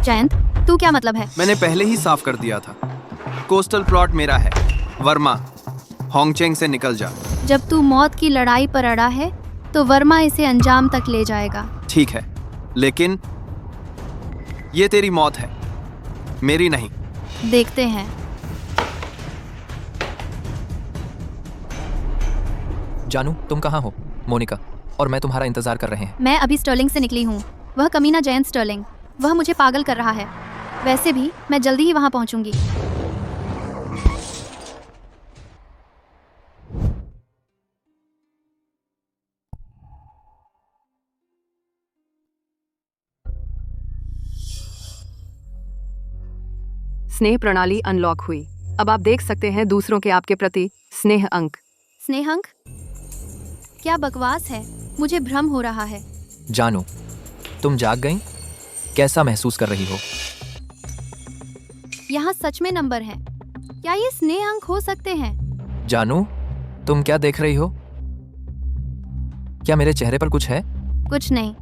जयंत, तू क्या मतलब है? मैंने पहले ही साफ कर दिया था। कोस्टल प्लॉट मेरा है। वर्मा, होंगचेंग से निकल जा। जब तू मौत की लड़ाई पर अड़ा है तो वर्मा इसे अंजाम तक ले जाएगा। ठीक है, लेकिन ये तेरी मौत है, मेरी नहीं। देखते हैं। जानू, तुम कहाँ हो? मोनिका और मैं तुम्हारा इंतजार कर रहे हैं। मैं अभी स्टर्लिंग से निकली हूँ। वह कमीना जयंत स्टर्लिंग, वह मुझे पागल कर रहा है। वैसे भी मैं जल्दी ही वहाँ पहुँचूंगी। स्नेह प्रणाली अनलॉक हुई। अब आप देख सकते हैं दूसरों के आपके प्रति स्नेह अंक। स्नेह अंक? क्या बकवास है, मुझे भ्रम हो रहा है। जानू, तुम जाग गई? कैसा महसूस कर रही हो? यहाँ सच में नंबर हैं। क्या ये स्नेह अंक हो सकते हैं? जानू, तुम क्या देख रही हो? क्या मेरे चेहरे पर कुछ है? कुछ नहीं।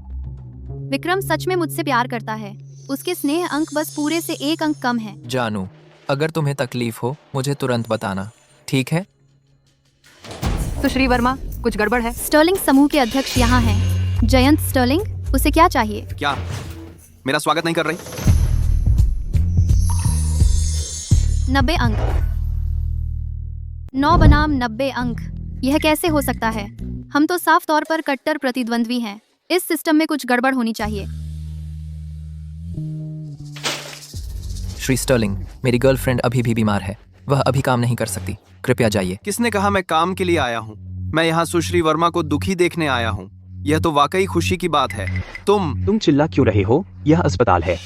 विक्रम सच में मुझसे प्यार करता है। उसके स्नेह अंक बस पूरे से 1 अंक कम है। जानू, अगर तुम्हें तकलीफ हो मुझे तुरंत बताना, ठीक है? तो श्री वर्मा, कुछ गड़बड़ है? स्टर्लिंग समूह के अध्यक्ष यहाँ हैं। जयंत स्टर्लिंग, उसे क्या चाहिए? क्या मेरा स्वागत नहीं कर रही? 90 अंक। 9 बनाम 90 अंक। यह कैसे हो सकता है? हम तो साफ तौर पर कट्टर प्रतिद्वंद्वी हैं। इस सिस्टम में कुछ गड़बड़ होनी चाहिए। श्री स्टर्लिंग, मेरी गर्लफ्रेंड अभी भी बीमार है। वह अभी काम नहीं कर सकती। कृपया जाइए। किसने कहा मैं काम के लिए आया हूँ? मैं यहाँ सुश्री वर्मा को दुखी देखने आया हूँ। यह तो वाकई खुशी की बात है। तुम चिल्ला क्यों रहे हो? यह अस्पताल है।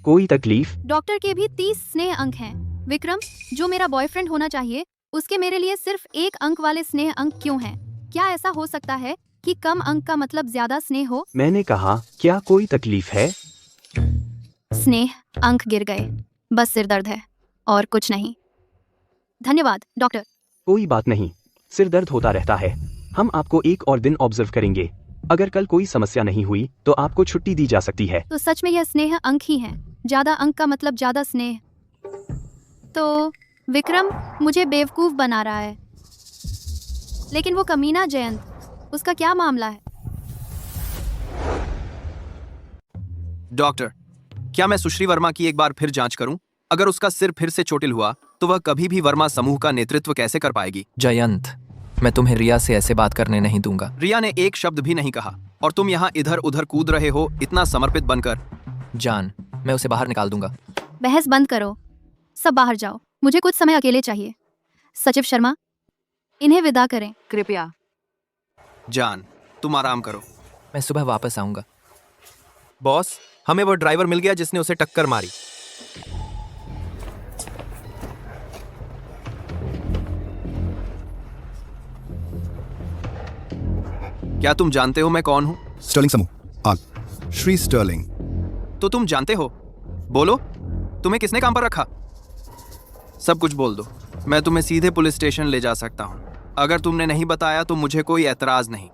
कोई तकलीफ? डॉक्टर के भी 30 स्नेह अंक हैं। विक्रम, जो मेरा बॉयफ्रेंड होना चाहिए, उसके मेरे लिए सिर्फ 1 अंक वाले स्नेह अंक क्यों हैं? क्या ऐसा हो सकता है कि कम अंक का मतलब ज्यादा स्नेह हो? मैंने कहा, क्या कोई तकलीफ है? स्नेह अंक गिर गए। बस सिर दर्द है और कुछ नहीं। धन्यवाद डॉक्टर। कोई बात नहीं, सिर दर्द होता रहता है। हम आपको एक और दिन ऑब्जर्व करेंगे। अगर कल कोई समस्या नहीं हुई तो आपको छुट्टी दी जा सकती है। तो सच में यह स्नेह अंक ही हैं। ज्यादा अंक का मतलब ज्यादा स्नेह। तो विक्रम मुझे बेवकूफ बना रहा है। लेकिन वो कमीना जयंत, उसका क्या मामला है? डॉक्टर, क्या मैं सुश्री वर्मा की एक बार फिर जांच करूं? अगर उसका सिर फिर से चोटिल हुआ तो वह कभी भी वर्मा समूह का नेतृत्व कैसे कर पाएगी? जयंत, मैं तुम्हें रिया से ऐसे बात करने नहीं दूंगा। रिया ने एक शब्द भी नहीं कहा और तुम यहाँ इधर उधर कूद रहे हो इतना समर्पित बनकर। जान, मैं उसे बाहर निकाल दूंगा। बहस बंद करो, सब बाहर जाओ। मुझे कुछ समय अकेले चाहिए। सचिव शर्मा, इन्हें विदा करें। कृपया। जान, तुम आराम करो। मैं सुबह वापस आऊंगा। बॉस, हमें वो ड्राइवर मिल गया जिसने उसे टक्कर मारी। क्या तुम जानते हो मैं कौन हूँ? स्टर्लिंग समूह, आग, श्री स्टर्लिंग। तो तुम जानते हो? बोलो, तुम्हें किसने काम पर रखा? सब कुछ बोल दो, मैं तुम्हें सीधे पुलिस स्टेशन ले जा सकता हूँ। अगर तुमने नहीं बताया तो मुझे कोई एतराज नहीं।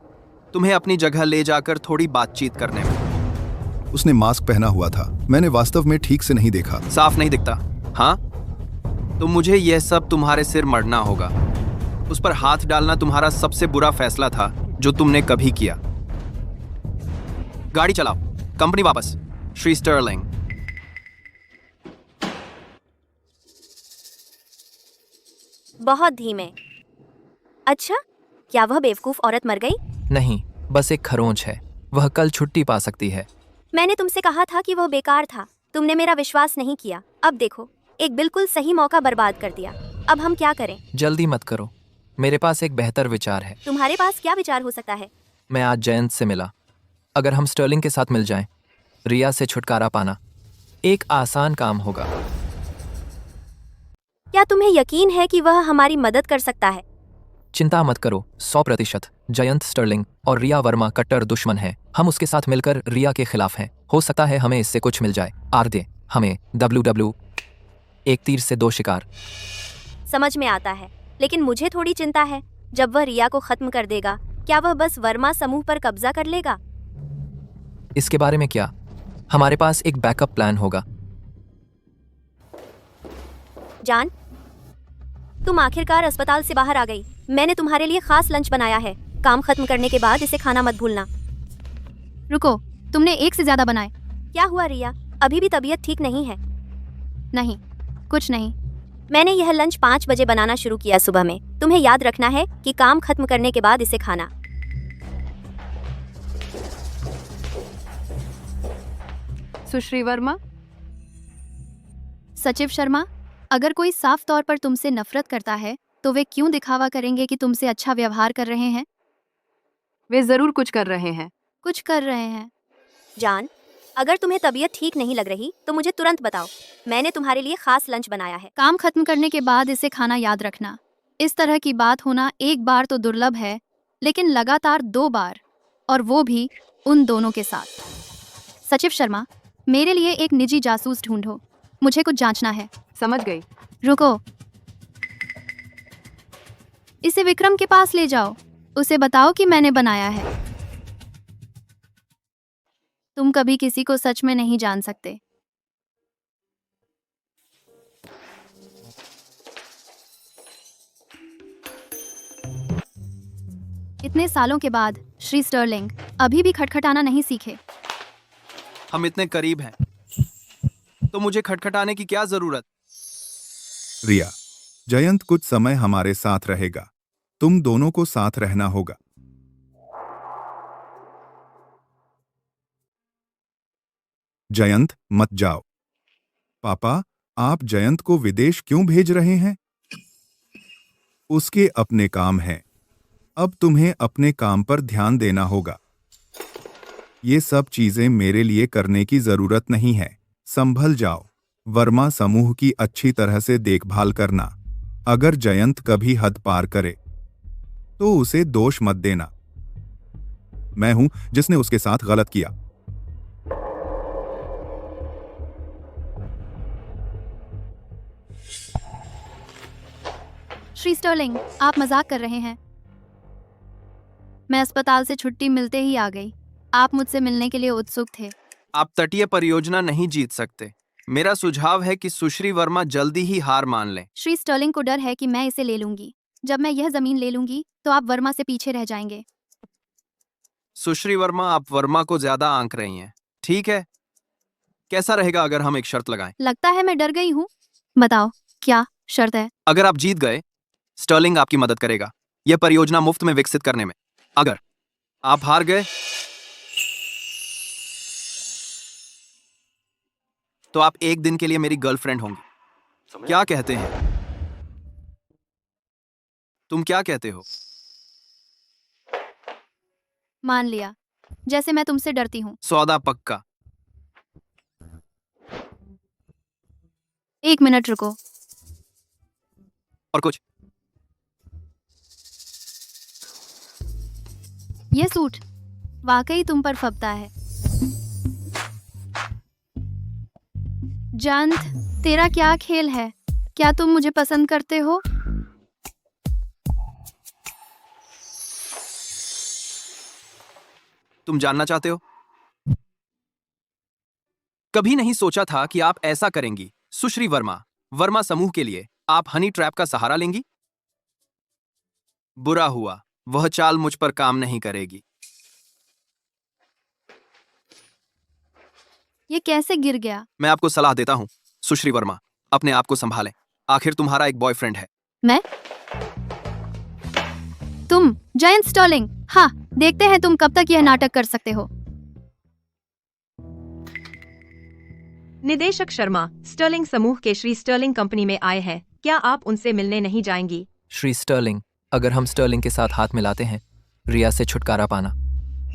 तुम्हें अपनी जगह ले जाकर थोड़ी बातचीत करने में। उसने मास्क पहना हुआ था, मैंने वास्तव में ठीक से नहीं देखा। साफ नहीं दिखता? हाँ, तो मुझे यह सब तुम्हारे सिर मढ़ना होगा। उस पर हाथ डालना तुम्हारा सबसे बुरा फैसला था जो तुमने कभी किया। गाड़ी चलाओ, कंपनी वापस। श्री स्टर्लिंग। बहुत धीमे। अच्छा, क्या वह बेवकूफ औरत मर गई? नहीं, बस एक खरोंच है। वह कल छुट्टी पा सकती है। मैंने तुमसे कहा था कि वह बेकार था। तुमने मेरा विश्वास नहीं किया। अब देखो, एक बिल्कुल सही मौका बर्बाद कर दिया। अब हम क्या करें? जल्दी मत करो, मेरे पास एक बेहतर विचार है। तुम्हारे पास क्या विचार हो सकता है? मैं आज जयंत से मिला। अगर हम स्टर्लिंग के साथ मिल जाएं, रिया से छुटकारा पाना एक आसान काम होगा। क्या तुम्हें यकीन है कि वह हमारी मदद कर सकता है? चिंता मत करो, 100%। जयंत स्टर्लिंग और रिया वर्मा कट्टर दुश्मन हैं। हम उसके साथ मिलकर रिया के खिलाफ हैं। हो सकता है हमें इससे कुछ मिल जाए। आरदे, हमें WW, एक तीर से 2 शिकार। समझ में आता है, लेकिन मुझे थोड़ी चिंता है। जब वह रिया को खत्म कर देगा, क्या वह बस वर्मा समूह पर कब्जा कर लेगा? इसके बारे में क्या? हमारे पास एक बैकअप प्लान होगा। जान, तुम आखिरकार अस्पताल से बाहर आ गई। मैंने तुम्हारे लिए खास लंच बनाया है। काम खत्म करने के बाद इसे खाना मत भूलना। रुको, तुमने एक से ज्यादा बनाए? क्या हुआ रिया, अभी भी तबीयत ठीक नहीं है? नहीं, कुछ नहीं। मैंने यह लंच 5 बजे बनाना शुरू किया सुबह में। तुम्हें याद रखना है कि काम खत्म करने के बाद इसे खाना। सुश्री वर्मा, सचिव शर्मा, अगर कोई साफ तौर पर तुमसे नफरत करता है तो वे क्यों दिखावा करेंगे कि तुमसे अच्छा व्यवहार कर रहे हैं? वे जरूर कुछ कर रहे हैं। कुछ कर रहे हैं। जान, अगर तुम्हें तबीयत ठीक नहीं लग रही तो मुझे तुरंत बताओ। मैंने तुम्हारे लिए खास लंच बनाया है। काम खत्म करने के बाद इसे खाना याद रखना। इस तरह की बात होना एक बार तो दुर्लभ है, लेकिन लगातार 2 बार, और वो भी उन दोनों के साथ। सचिव शर्मा, मेरे लिए एक निजी जासूस ढूंढो। मुझे कुछ जांचना है। समझ गई। रुको, इसे विक्रम के पास ले जाओ। उसे बताओ कि मैंने बनाया है। तुम कभी किसी को सच में नहीं जान सकते। इतने सालों के बाद श्री स्टर्लिंग अभी भी खटखटाना नहीं सीखे। हम इतने करीब हैं, तो मुझे खटखटाने की क्या जरूरत? रिया, जयंत कुछ समय हमारे साथ रहेगा। तुम दोनों को साथ रहना होगा। जयंत, मत जाओ। पापा, आप जयंत को विदेश क्यों भेज रहे हैं? उसके अपने काम हैं। अब तुम्हें अपने काम पर ध्यान देना होगा। ये सब चीजें मेरे लिए करने की जरूरत नहीं है। संभल जाओ। वर्मा समूह की अच्छी तरह से देखभाल करना। अगर जयंत कभी हद पार करे तो उसे दोष मत देना। मैं हूं जिसने उसके साथ गलत किया। श्री स्टर्लिंग, आप मजाक कर रहे हैं। मैं अस्पताल से छुट्टी मिलते ही आ गई। आप मुझसे मिलने के लिए उत्सुक थे। आप तटीय परियोजना नहीं जीत सकते। मेरा सुझाव है कि सुश्री वर्मा जल्दी ही हार मान लें। श्री स्टर्लिंग को डर है कि मैं इसे ले लूंगी। जब मैं यह जमीन ले लूंगी तो आप वर्मा से पीछे रह जाएंगे। सुश्री वर्मा, आप वर्मा को ज्यादा आंक रही हैं। ठीक है, कैसा रहेगा अगर हम एक शर्त लगाएं? लगता है मैं डर गई हूँ। बताओ, क्या शर्त है? अगर आप जीत गए, स्टर्लिंग आपकी मदद करेगा यह परियोजना मुफ्त में विकसित करने में। अगर आप हार गए तो आप एक दिन के लिए मेरी गर्लफ्रेंड होंगी। क्या कहते हैं? तुम क्या कहते हो? मान लिया, जैसे मैं तुमसे डरती हूँ। सौदा पक्का। 1 मिनट रुको। और कुछ? ये सूट वाकई तुम पर फबता है। जयंत, तेरा क्या खेल है? क्या तुम मुझे पसंद करते हो? तुम जानना चाहते हो? कभी नहीं सोचा था कि आप ऐसा करेंगी। सुश्री वर्मा, वर्मा समूह के लिए आप हनी ट्रैप का सहारा लेंगी? बुरा हुआ, वह चाल मुझ पर काम नहीं करेगी। ये कैसे गिर गया? मैं आपको सलाह देता हूं, सुश्री वर्मा, अपने आप को संभालें। आखिर तुम्हारा एक बॉयफ्रेंड है। मैं? तुम जयंत स्टर्लिंग? हाँ, देखते हैं तुम कब तक यह नाटक कर सकते हो। निदेशक शर्मा, स्टर्लिंग समूह के श्री स्टर्लिंग कंपनी में आए हैं। क्या आप उनसे मिलने नहीं जाएंगी? श्री स्टर्लिंग, अगर हम स्टर्लिंग के साथ हाथ मिलाते हैं, रिया से छुटकारा पाना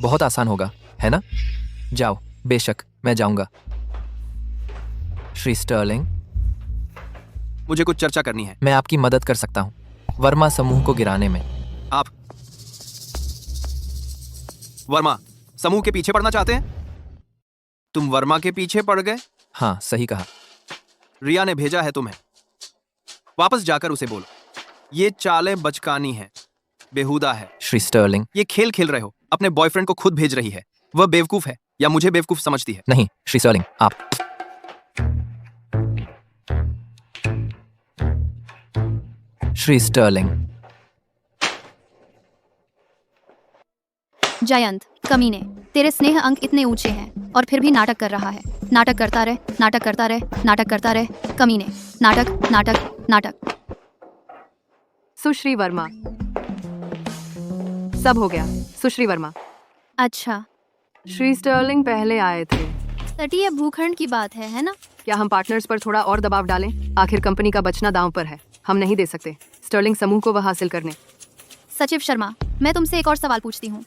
बहुत आसान होगा, है ना? जाओ। बेशक, मैं जाऊंगा। श्री स्टर्लिंग, मुझे कुछ चर्चा करनी है। मैं आपकी मदद कर सकता हूं वर्मा समूह को गिराने में। आप वर्मा समूह के पीछे पड़ना चाहते हैं? तुम वर्मा के पीछे पड़ गए? हाँ, सही कहा। रिया ने भेजा है तुम्हें। वापस जाकर उसे बोलो, ये चालें बचकानी है, बेहुदा है। श्री स्टर्लिंग, ये खेल खेल रहे हो। अपने बॉयफ्रेंड को खुद भेज रही है। वह बेवकूफ है। या मुझे बेवकूफ समझती है? नहीं श्री स्टर्लिंग, आप श्री स्टर्लिंग। जयंत कमीने, तेरे स्नेह अंक इतने ऊंचे हैं और फिर भी नाटक कर रहा है। नाटक करता रहे, नाटक करता रहे, नाटक करता रहे। कमीने, नाटक नाटक नाटक। सुश्री वर्मा। सब हो गया सुश्री वर्मा। अच्छा, श्री स्टर्लिंग पहले आए थे। तटीय भूखंड की बात है ना? क्या हम पार्टनर्स पर थोड़ा और दबाव डालें? आखिर कंपनी का बचना दांव पर है। हम नहीं दे सकते स्टर्लिंग समूह को वह हासिल करने। सचिव शर्मा, मैं तुमसे एक और सवाल पूछती हूँ।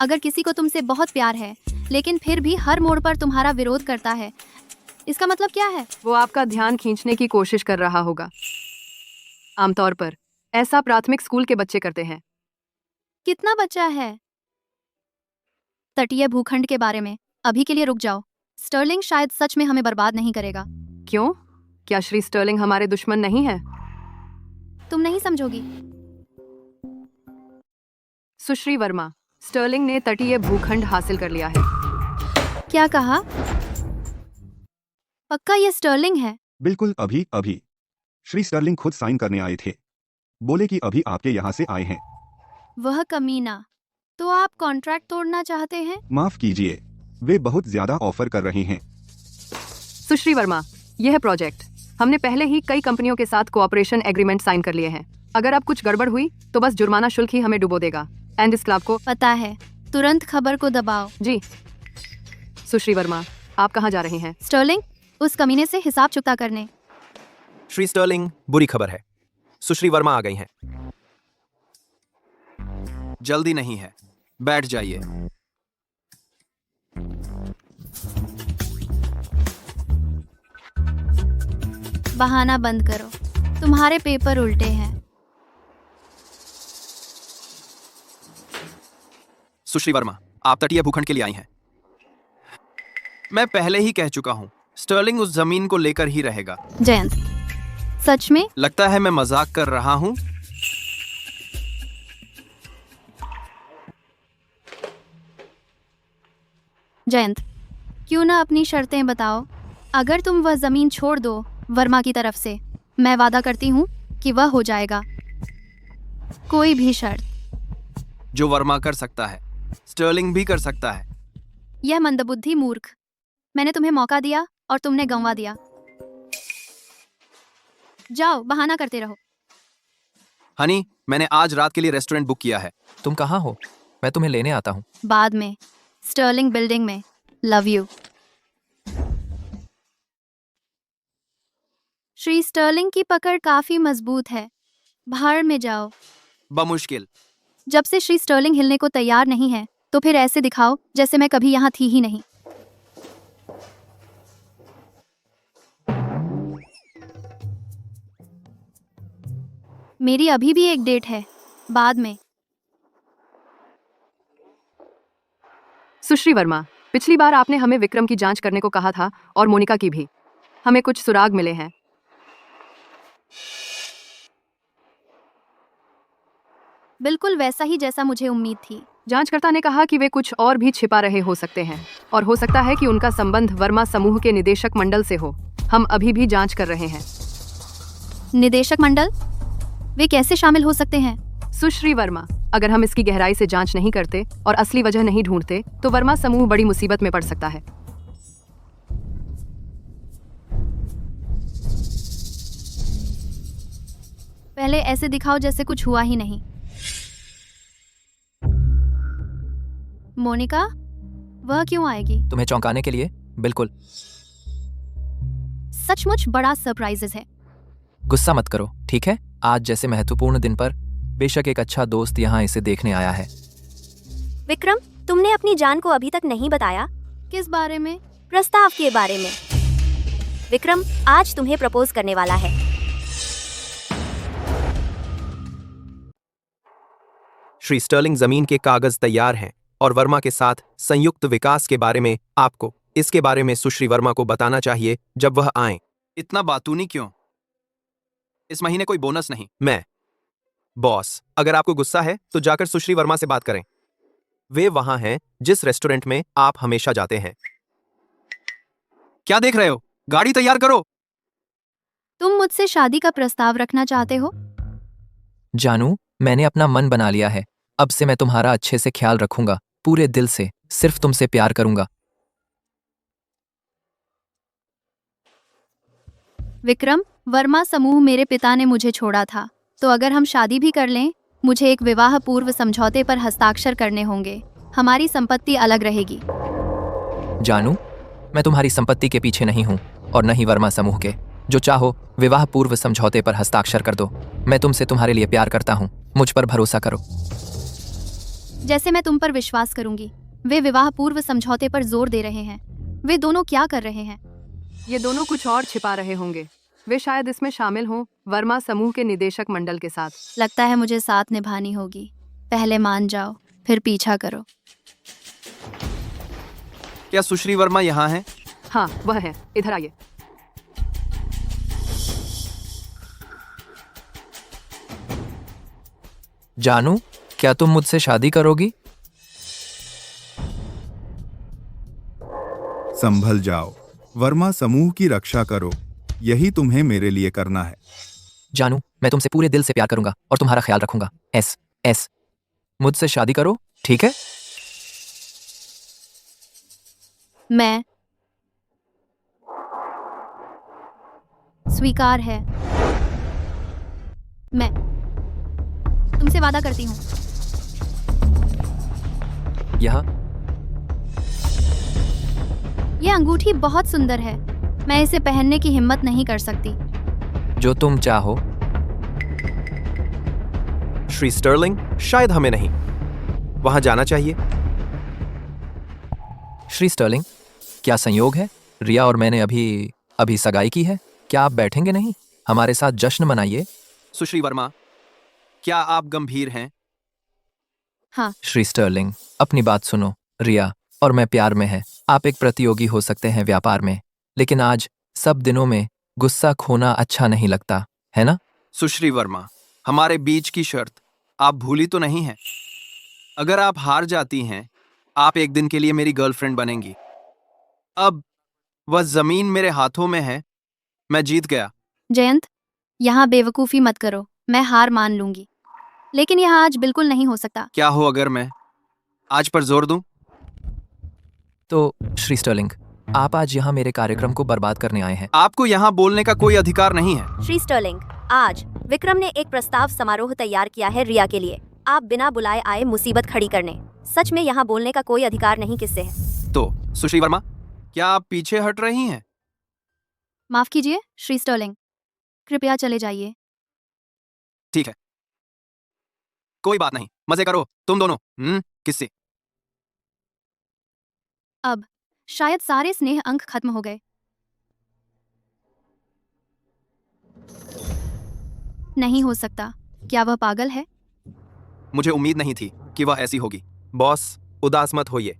अगर किसी को तुमसे बहुत प्यार है लेकिन फिर भी हर मोड़ पर तुम्हारा विरोध करता है, इसका मतलब क्या है? वो आपका ध्यान खींचने की कोशिश कर रहा होगा। आमतौर पर ऐसा प्राथमिक स्कूल के बच्चे करते हैं। कितना बचा है? तटीय भूखंड के बारे में अभी के लिए रुक जाओ। स्टर्लिंग शायद सच में हमें बर्बाद नहीं करेगा। क्यों? क्या श्री स्टर्लिंग हमारे दुश्मन नहीं है? तुम नहीं समझोगी। सुश्री वर्मा, स्टर्लिंग ने तटीय भूखंड हासिल कर लिया है। क्या कहा? पक्का ये स्टर्लिंग है? बिल्कुल अभी अभी श्री स्टर्लिंग खुद साइन करने आए थे। बोले कि अभी आपके यहाँ से आए हैं। वह कमीना। तो आप कॉन्ट्रैक्ट तोड़ना चाहते हैं? माफ कीजिए, वे बहुत ज्यादा ऑफर कर रहे हैं। सुश्री वर्मा, यह प्रोजेक्ट हमने पहले ही कई कंपनियों के साथ कोऑपरेशन एग्रीमेंट साइन कर लिए हैं। अगर अब कुछ गड़बड़ हुई तो बस जुर्माना शुल्क ही हमें डुबो देगा। एंड इस क्लब को पता है, तुरंत खबर को दबाओ। जी। सुश्री वर्मा, आप कहाँ जा रहे हैं? स्टर्लिंग, उस कमीने से हिसाब चुकता करने। श्री स्टर्लिंग, बुरी खबर है, सुश्री वर्मा आ गई हैं। जल्दी नहीं है, बैठ जाइए। बहाना बंद करो, तुम्हारे पेपर उल्टे हैं। सुश्री वर्मा, आप तटीय भूखंड के लिए आई हैं। मैं पहले ही कह चुका हूं, स्टर्लिंग उस जमीन को लेकर ही रहेगा। जयंत, सच में? लगता है मैं मजाक कर रहा हूं। जयंत, क्यों ना अपनी शर्तें बताओ। अगर तुम वह जमीन छोड़ दो वर्मा की तरफ से, मैं वादा करती हूँ कि वह हो जाएगा। कोई भी शर्त। जो वर्मा कर सकता है, स्टर्लिंग भी कर सकता है। यह मंदबुद्धि मूर्ख। मैंने तुम्हें मौका दिया और तुमने गंवा दिया। जाओ, बहाना करते रहो। हनी, मैंने आज रात के लिए रेस्टोरेंट बुक किया है। तुम कहाँ हो? मैं तुम्हें लेने आता हूँ। बाद में, स्टर्लिंग बिल्डिंग में। Love you. श्री स्टर्लिंग की पकड़ काफी मजबूत है। भाड़ में जाओ। बमुश्किल। जब से श्री स्टर्लिंग हिलने को तैयार नहीं है, तो फिर ऐसे दिखाओ जैसे मैं कभी यहाँ थी ही नहीं। मेरी अभी भी एक डेट है, बाद में। सुश्री वर्मा, पिछली बार आपने हमें विक्रम की जांच करने को कहा था और मोनिका की भी। हमें कुछ सुराग मिले हैं। बिल्कुल वैसा ही जैसा मुझे उम्मीद थी। जांचकर्ता ने कहा कि वे कुछ और भी छिपा रहे हो सकते हैं और हो सकता है कि उनका संबंध वर्मा समूह के निदेशक मंडल से हो। हम अभी भी जांच कर रहे हैं। निदेशक मंडल? वे कैसे शामिल हो सकते हैं? सुश्री वर्मा, अगर हम इसकी गहराई से जांच नहीं करते और असली वजह नहीं ढूंढते तो वर्मा समूह बड़ी मुसीबत में पड़ सकता है। पहले ऐसे दिखाओ जैसे कुछ हुआ ही नहीं। मोनिका, वह क्यों आएगी? तुम्हें चौंकाने के लिए। बिल्कुल। सचमुच बड़ा सरप्राइजेस है। गुस्सा मत करो, ठीक है? आज जैसे महत्वपूर्ण दिन पर बेशक एक अच्छा दोस्त यहाँ इसे देखने आया है। विक्रम, तुमने अपनी जान को अभी तक नहीं बताया। किस बारे में? प्रस्ताव के बारे में। विक्रम आज तुम्हें प्रपोज करने वाला है। श्री स्टर्लिंग जमीन के कागज तैयार हैं और वर्मा के साथ संयुक्त विकास के बारे में आपको इसके बारे में सुश्री वर्मा को बताना चाहिए जब वह आए। इतना बातूनी क्यों? इस महीने कोई बोनस नहीं। मैं बॉस, अगर आपको गुस्सा है तो जाकर सुश्री वर्मा से बात करें। वे वहां हैं जिस रेस्टोरेंट में आप हमेशा जाते हैं। क्या देख रहे हो? गाड़ी तैयार करो। तुम मुझसे शादी का प्रस्ताव रखना चाहते हो? जानू, मैंने अपना मन बना लिया है। अब से मैं तुम्हारा अच्छे से ख्याल रखूंगा, पूरे दिल से, सिर्फ तुमसे प्यार करूंगा। विक्रम, वर्मा समूह मेरे पिता ने मुझे छोड़ा था, तो अगर हम शादी भी कर लें, मुझे एक विवाह पूर्व समझौते पर हस्ताक्षर करने होंगे। हमारी संपत्ति अलग रहेगी। जानू, मैं तुम्हारी संपत्ति के पीछे नहीं हूं और न ही वर्मा समूह के। जो चाहो विवाह पूर्व समझौते पर हस्ताक्षर कर दो। मैं तुमसे तुम्हारे लिए प्यार करता हूं, मुझ पर भरोसा करो। जैसे मैं तुम पर विश्वास करूंगी। वे विवाह पूर्व समझौते पर जोर दे रहे हैं। वे दोनों क्या कर रहे हैं? ये दोनों कुछ और छिपा रहे होंगे। वे शायद इसमें शामिल हों, वर्मा समूह के निदेशक मंडल के साथ। लगता है मुझे साथ निभानी होगी। पहले मान जाओ, फिर पीछा करो। क्या सुश्री वर्मा यहाँ हैं? हाँ, वह है। इधर आइए। जानू, क्या तुम मुझसे शादी करोगी? संभल जाओ। वर्मा समूह की रक्षा करो। यही तुम्हें मेरे लिए करना है। जानू, मैं तुमसे पूरे दिल से प्यार करूंगा और तुम्हारा ख्याल रखूंगा। एस मुझसे शादी करो, ठीक है? मैं स्वीकार है। मैं तुमसे वादा करती हूँ। यह ये अंगूठी बहुत सुंदर है। मैं इसे पहनने की हिम्मत नहीं कर सकती। जो तुम चाहो। श्री स्टर्लिंग, शायद हमें नहीं वहां जाना चाहिए। श्री स्टर्लिंग, क्या संयोग है? रिया और मैंने अभी सगाई की है। क्या आप बैठेंगे नहीं? हमारे साथ जश्न मनाइए। सुश्री वर्मा, क्या आप गंभीर हैं? हाँ, श्री स्टर्लिंग, अपनी बात सुनो। रिया और मैं प्यार में हैं। आप एक प्रतियोगी हो सकते हैं व्यापार में, लेकिन आज सब दिनों में गुस्सा खोना अच्छा नहीं लगता, है ना? सुश्री वर्मा, हमारे बीच की शर्त आप भूली तो नहीं हैं? अगर आप हार जाती हैं, आप एक दिन के लिए मेरी गर्लफ्रेंड बनेंगी। अब वह जमीन मेरे हाथों में है। मैं जीत गया। जयंत, यहाँ बेवकूफ़ी मत करो। मैं हार मान लूंगी, लेकिन यह आज बिल्कुल नहीं हो सकता। क्या हो अगर मैं आज पर जोर दूं? तो श्री स्टर्लिंग, आप आज यहाँ मेरे कार्यक्रम को बर्बाद करने आए हैं। आपको यहाँ बोलने का कोई अधिकार नहीं है। श्री स्टर्लिंग, आज विक्रम ने एक प्रस्ताव समारोह तैयार किया है रिया के लिए। आप बिना बुलाए आए मुसीबत खड़ी करने। सच में यहाँ बोलने का कोई अधिकार नहीं किससे है। तो सुश्री वर्मा, क्या आप पीछे हट रही हैं? माफ कीजिए श्री स्टर्लिंग, कृपया चले जाइए। ठीक है, कोई बात नहीं। मजे करो तुम दोनों। किससे? अब शायद सारे स्नेह अंक खत्म हो गए। नहीं हो सकता। क्या वह पागल है? मुझे उम्मीद नहीं थी कि वह ऐसी होगी। बॉस, उदास मत होइए।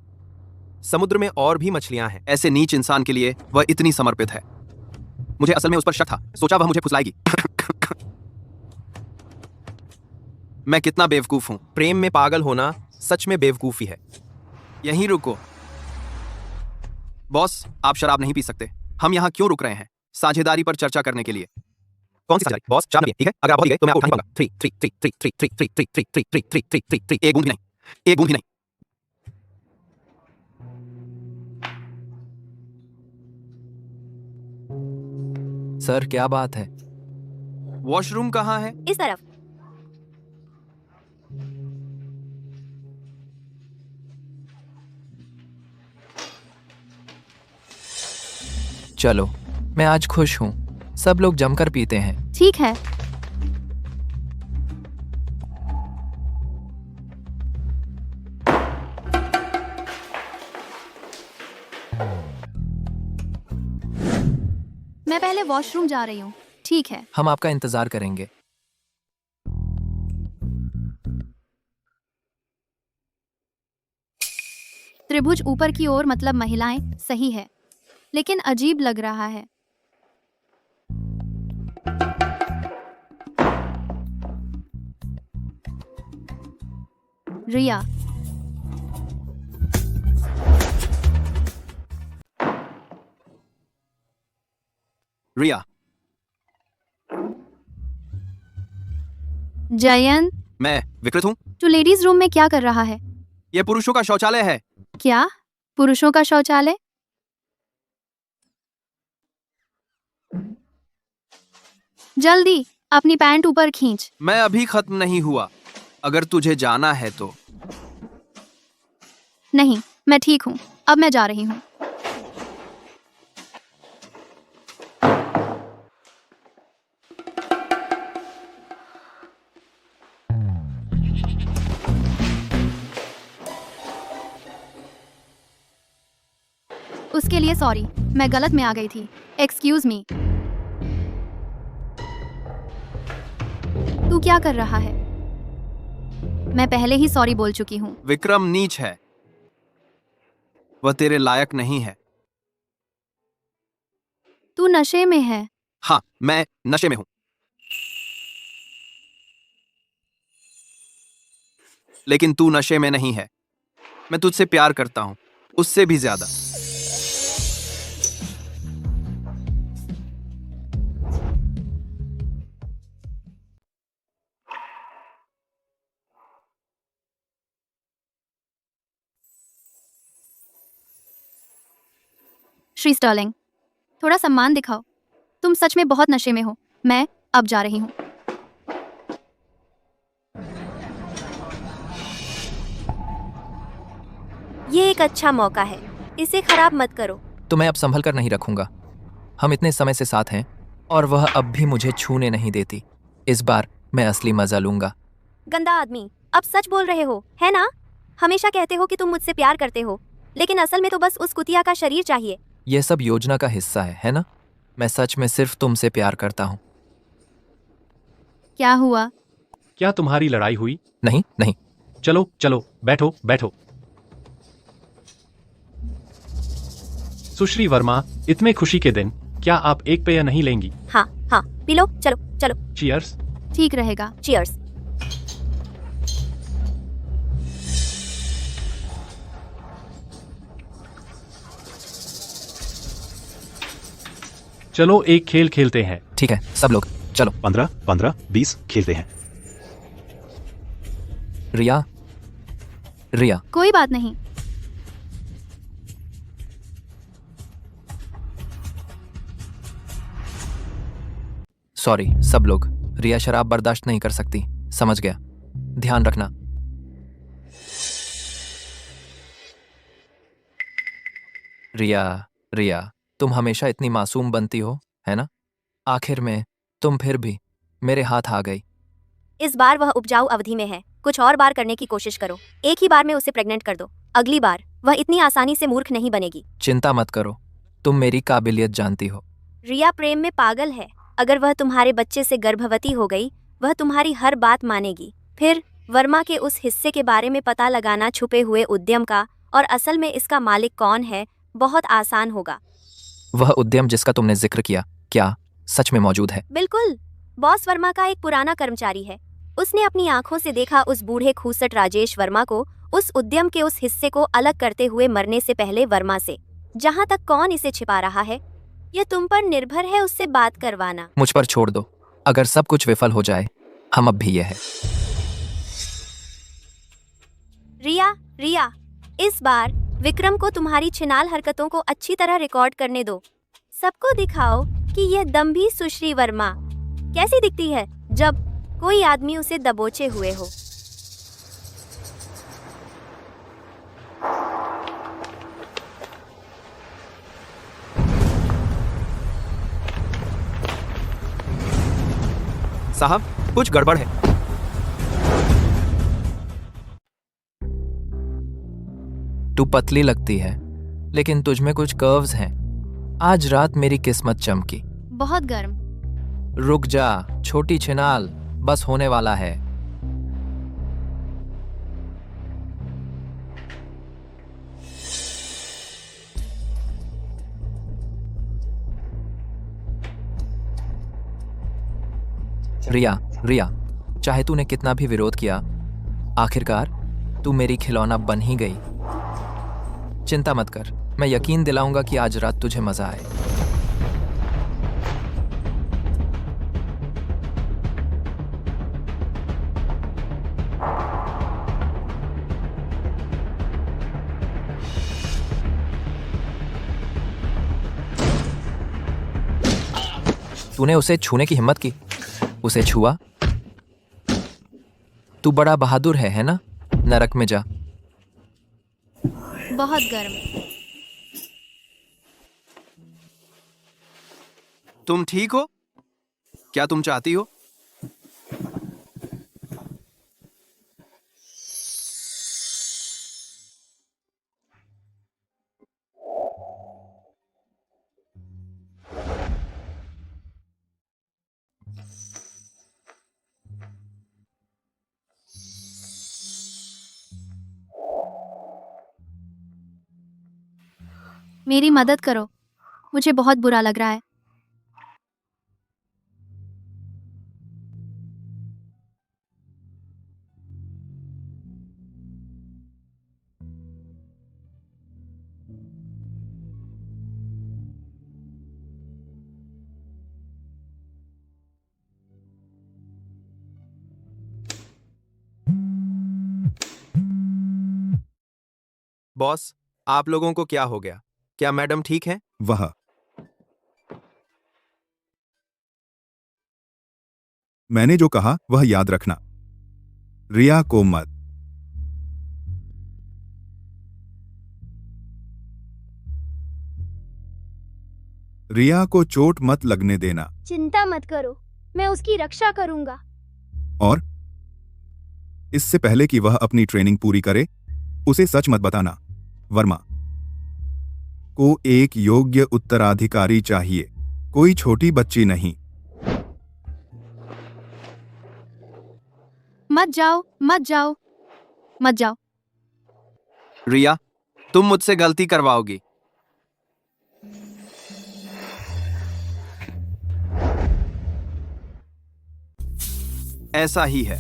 समुद्र में और भी मछलियां हैं। ऐसे नीच इंसान के लिए वह इतनी समर्पित है। मुझे असल में उस पर शक था। सोचा वह मुझे फुसलाएगी। मैं कितना बेवकूफ हूं। प्रेम में पागल होना सच में बेवकूफी है। यहीं रुको। बॉस, आप शराब नहीं पी सकते। हम यहाँ क्यों रुक रहे हैं? साझेदारी पर चर्चा करने के लिए। कौन सी साझेदारी? बॉस, चार ठीक है। अगर आप बहुत गए तो मैं आपको उठा नहीं पाऊंगा। 3 3 3 3 3 3 3 3 3 3 3 3 3 3 एक बूंद भी नहीं, एक बूंद भी नहीं। सर, क्या बात है? वॉशरूम कहाँ है? इस तरफ। चलो, मैं आज खुश हूँ। सब लोग जमकर पीते हैं। ठीक है। मैं पहले वॉशरूम जा रही हूँ। ठीक है। हम आपका इंतजार करेंगे। त्रिभुज ऊपर की ओर मतलब महिलाएं, सही है, लेकिन अजीब लग रहा है। रिया, रिया, जयंत, मैं विकृत हूँ। तू लेडीज रूम में क्या कर रहा है? यह पुरुषों का शौचालय है। क्या? पुरुषों का शौचालय? जल्दी अपनी पैंट ऊपर खींच। मैं अभी खत्म नहीं हुआ। अगर तुझे जाना है तो। नहीं, मैं ठीक हूँ। अब मैं जा रही हूँ। उसके लिए सॉरी, मैं गलत में आ गई थी। Excuse me. तू क्या कर रहा है? मैं पहले ही सॉरी बोल चुकी हूँ। विक्रम नीच है। वह तेरे लायक नहीं है। तू नशे में है। हाँ, मैं नशे में हूं। लेकिन तू नशे में नहीं है। मैं तुझसे प्यार करता हूं, उससे भी ज्यादा। श्री स्टर्लिंग, थोड़ा सम्मान दिखाओ। तुम सच में बहुत नशे में हो। मैं अब जा रही हूँ। ये एक अच्छा मौका है, इसे खराब मत करो। तो मैं अब संभल कर नहीं रखूंगा। हम इतने समय से साथ हैं और वह अब भी मुझे छूने नहीं देती। इस बार मैं असली मजा लूंगा। गंदा आदमी, अब सच बोल रहे हो, है ना? हमेशा कहते हो कि तुम मुझसे प्यार करते हो, लेकिन असल में तो बस उस कुतिया का शरीर चाहिए। यह सब योजना का हिस्सा है ना? मैं सच में सिर्फ तुमसे प्यार करता हूँ। क्या हुआ? क्या तुम्हारी लड़ाई हुई? नहीं नहीं। चलो चलो, बैठो बैठो। सुश्री वर्मा, इतने खुशी के दिन क्या आप एक पेय नहीं लेंगी? हाँ हाँ, पी लो। चलो चलो। चीयर्स। ठीक रहेगा। चीयर्स। चलो एक खेल खेलते हैं। ठीक है सब लोग, चलो। 15, 15, 20 खेलते हैं। रिया, रिया, कोई बात नहीं। सॉरी सब लोग। रिया शराब बर्दाश्त नहीं कर सकती। समझ गया। ध्यान रखना। रिया, रिया, तुम हमेशा इतनी मासूम बनती हो, है ना? आखिर में तुम फिर भी मेरे हाथ आ गई। इस बार वह उपजाऊ अवधि में है, कुछ और बार करने की कोशिश करो। एक ही बार में उसे प्रेग्नेंट कर दो। अगली बार वह इतनी आसानी से मूर्ख नहीं बनेगी। चिंता मत करो, तुम मेरी काबिलियत जानती हो। रिया प्रेम में पागल है। अगर वह तुम्हारे बच्चे से गर्भवती हो गई, वह तुम्हारी हर बात मानेगी। फिर वर्मा के उस हिस्से के बारे में पता लगाना, छुपे हुए उद्यम का, और असल में इसका मालिक कौन है, बहुत आसान होगा। वह उद्यम जिसका तुमने जिक्र किया, क्या सच में मौजूद है? बिल्कुल। बॉस वर्मा का एक पुराना कर्मचारी है। उसने अपनी आंखों से देखा उस बूढ़े खूसट राजेश वर्मा को उस उद्यम के उस हिस्से को अलग करते हुए मरने से पहले वर्मा से। जहां तक कौन इसे छिपा रहा है, यह तुम पर निर्भर है उससे बात करवाना। मुझ पर छोड़ दो। अगर सब कुछ विफल हो जाए, हम अब भी ये है। रिया, रिया, इस बार विक्रम को तुम्हारी छिनाल हरकतों को अच्छी तरह रिकॉर्ड करने दो। सबको दिखाओ कि यह दम्भी सुश्री वर्मा कैसी दिखती है जब कोई आदमी उसे दबोचे हुए हो। साहब, कुछ गड़बड़ है। तू पतली लगती है, लेकिन तुझ में कुछ कर्व्स हैं। आज रात मेरी किस्मत चमकी। बहुत गर्म। रुक जा, छोटी छिनाल, बस होने वाला है। रिया, रिया, चाहे तूने कितना भी विरोध किया, आखिरकार तू मेरी खिलौना बन ही गई। चिंता मत कर, मैं यकीन दिलाऊंगा कि आज रात तुझे मजा आए। तूने उसे छूने की हिम्मत की, उसे छुआ। तू बड़ा बहादुर है ना? नरक में जा। बहुत गर्म। तुम ठीक हो? क्या तुम चाहती हो? मेरी मदद करो, मुझे बहुत बुरा लग रहा है। बॉस, आप लोगों को क्या हो गया? क्या मैडम ठीक है? वह मैंने जो कहा वह याद रखना। रिया को मत। रिया को चोट मत लगने देना। चिंता मत करो, मैं उसकी रक्षा करूंगा। और इससे पहले कि वह अपनी ट्रेनिंग पूरी करे, उसे सच मत बताना। वर्मा को एक योग्य उत्तराधिकारी चाहिए, कोई छोटी बच्ची नहीं। मत जाओ, मत जाओ, मत जाओ। रिया, तुम मुझसे गलती करवाओगी। ऐसा ही है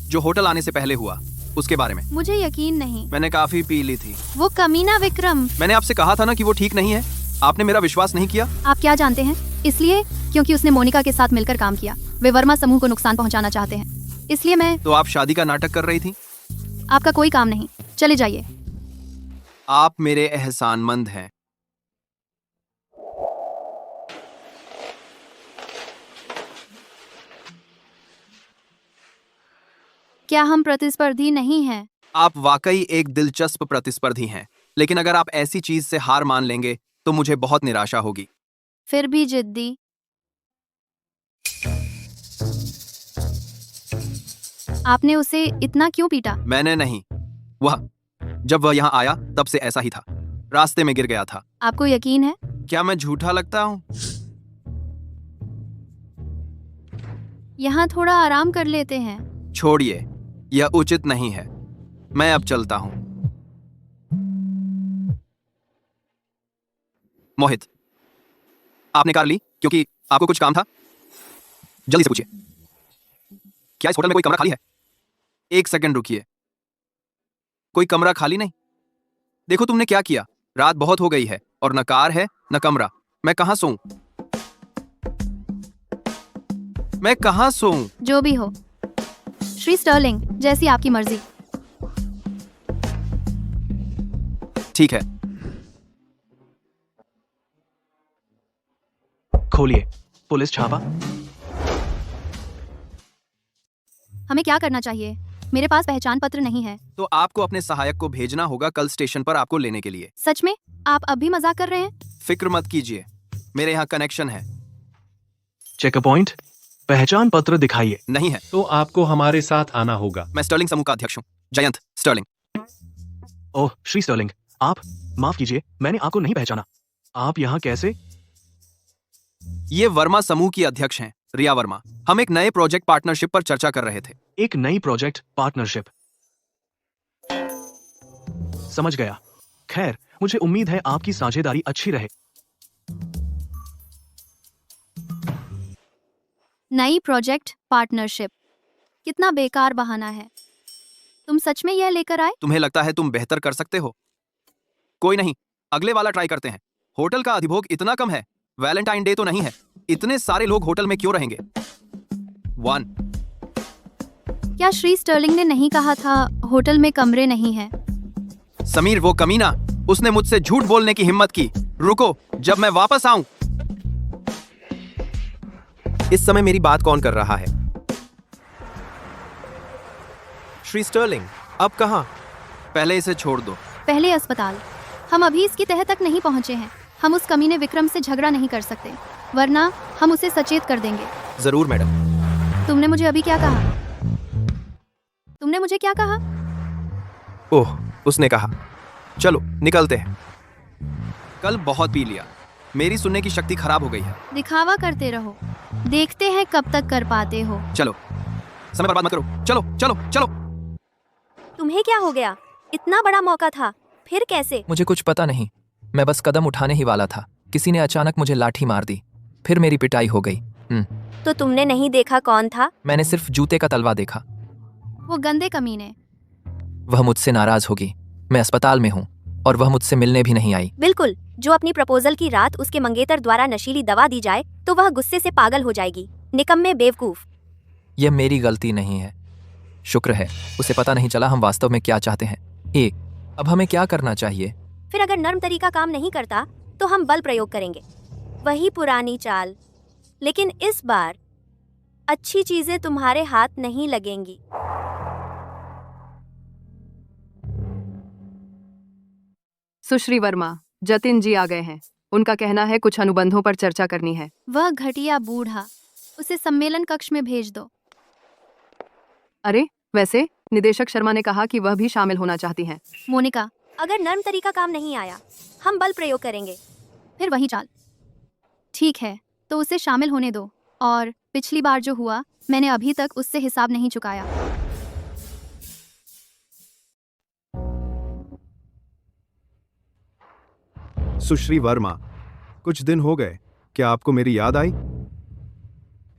जो होटल आने से पहले हुआ, उसके बारे में। मुझे यकीन नहीं। मैंने काफी पी ली थी। वो कमीना विक्रम। मैंने आपसे कहा था ना कि वो ठीक नहीं है। आपने मेरा विश्वास नहीं किया। आप क्या जानते हैं? इसलिए क्योंकि उसने मोनिका के साथ मिलकर काम किया। वे वर्मा समूह को नुकसान पहुंचाना चाहते हैं, इसलिए मैं। तो आप शादी का नाटक कर रही थी? आपका कोई काम नहीं, चले जाइए। आप मेरे एहसानमंद हैं। क्या हम प्रतिस्पर्धी नहीं हैं? आप वाकई एक दिलचस्प प्रतिस्पर्धी हैं, लेकिन अगर आप ऐसी चीज से हार मान लेंगे तो मुझे बहुत निराशा होगी। फिर भी जिद्दी। आपने उसे इतना क्यों पीटा? मैंने नहीं, जब वह यहाँ आया तब से ऐसा ही था। रास्ते में गिर गया था। आपको यकीन है? क्या मैं झूठा लगता हूँ? यहाँ थोड़ा आराम कर लेते हैं। छोड़िए, यह उचित नहीं है। मैं अब चलता हूँ। मोहित, आपने कार ली क्योंकि आपको कुछ काम था? जल्दी से पूछिए, क्या इस होटल में कोई कमरा खाली है? एक सेकंड रुकिए। कोई कमरा खाली नहीं? देखो तुमने क्या किया। रात बहुत हो गई है और न कार है न कमरा। मैं कहां सोऊं? मैं कहां सोऊं? जो भी हो, श्री स्टर्लिंग, जैसी आपकी मर्जी। ठीक है। खोलिए। पुलिस छापा। हमें क्या करना चाहिए? मेरे पास पहचान पत्र नहीं है। तो आपको अपने सहायक को भेजना होगा कल स्टेशन पर आपको लेने के लिए। सच में? आप अब भी मजाक कर रहे हैं? फिक्र मत कीजिए, मेरे यहाँ कनेक्शन है। Check point. पहचान पत्र दिखाइए। नहीं है। तो आपको हमारे साथ आना होगा। मैं स्टर्लिंग समूह का अध्यक्ष हूँ, जयंत स्टर्लिंग। ओह, श्री स्टर्लिंग, आप माफ कीजिए, मैंने आपको नहीं पहचाना। आप यहाँ कैसे? ये वर्मा समूह की अध्यक्ष हैं, रिया वर्मा। हम एक नए प्रोजेक्ट पार्टनरशिप पर चर्चा कर रहे थे। एक नई प्रोजेक्ट पार्टनरशिप। समझ गया। खैर, मुझे उम्मीद है आपकी साझेदारी अच्छी रहे। नई प्रोजेक्ट पार्टनरशिप, कितना बेकार बहाना है। तुम सच में यह लेकर आए? तुम्हें लगता है तुम बेहतर कर सकते हो? कोई नहीं, अगले वाला ट्राई करते हैं। होटल का अधिभोग इतना कम है। वैलेंटाइन डे तो नहीं है, इतने सारे लोग होटल में क्यों रहेंगे? 1। क्या श्री स्टर्लिंग ने नहीं कहा था होटल में कमरे नहीं हैं? समीर, वो कमीना, उसने मुझसे झूठ बोलने की हिम्मत की। रुको, जब मैं वापस आऊं। इस समय मेरी बात कौन कर रहा है? श्री स्टर्लिंग, अब कहाँ? पहले इसे छोड़ दो। पहले अस्पताल। हम अभी इसकी तह तक नहीं पहुंचे हैं। हम उस कमीने विक्रम से झगड़ा नहीं कर सकते, वरना हम उसे सचेत कर देंगे। जरूर मैडम। तुमने मुझे अभी क्या कहा? तुमने मुझे क्या कहा? ओह, उसने कहा चलो निकलते हैं। कल बहुत पी लिया, मेरी सुनने की शक्ति खराब हो गई है। दिखावा करते रहो, देखते हैं कब तक कर पाते हो। चलो, समय बर्बाद मत करो। चलो चलो चलो। तुम्हें क्या हो गया? इतना बड़ा मौका था, फिर कैसे? मुझे कुछ पता नहीं, मैं बस कदम उठाने ही वाला था, किसी ने अचानक मुझे लाठी मार दी, फिर मेरी पिटाई हो गई। तो तुमने नहीं देखा कौन था? मैंने सिर्फ जूते का तलवा देखा। वो गंदे कमीने। वह मुझसे नाराज होगी। मैं अस्पताल में हूँ और वह मुझसे मिलने भी नहीं आई। बिल्कुल, जो अपनी प्रपोजल की रात उसके मंगेतर द्वारा नशीली दवा दी जाए तो वह गुस्से से पागल हो जाएगी। निकम्मे बेवकूफ। यह मेरी गलती नहीं है। शुक्र है उसे पता नहीं चला हम वास्तव में क्या चाहते हैं। अब हमें क्या करना चाहिए? फिर अगर नर्म तरीका काम नहीं करता तो हम बल प्रयोग करेंगे, वही पुरानी चाल। लेकिन इस बार अच्छी चीजें तुम्हारे हाथ नहीं लगेंगी। सुश्री वर्मा, जतिन जी आ गए हैं। उनका कहना है कुछ अनुबंधों पर चर्चा करनी है। वह घटिया बूढ़ा, उसे सम्मेलन कक्ष में भेज दो। अरे वैसे निदेशक शर्मा ने कहा कि वह भी शामिल होना चाहती हैं। मोनिका, अगर नर्म तरीका काम नहीं आया हम बल प्रयोग करेंगे। फिर वही चाल। ठीक है, तो उसे शामिल होने दो। और पिछली बार जो हुआ, मैंने अभी तक उससे हिसाब नहीं चुकाया। सुश्री वर्मा, कुछ दिन हो गए, क्या आपको मेरी याद आई?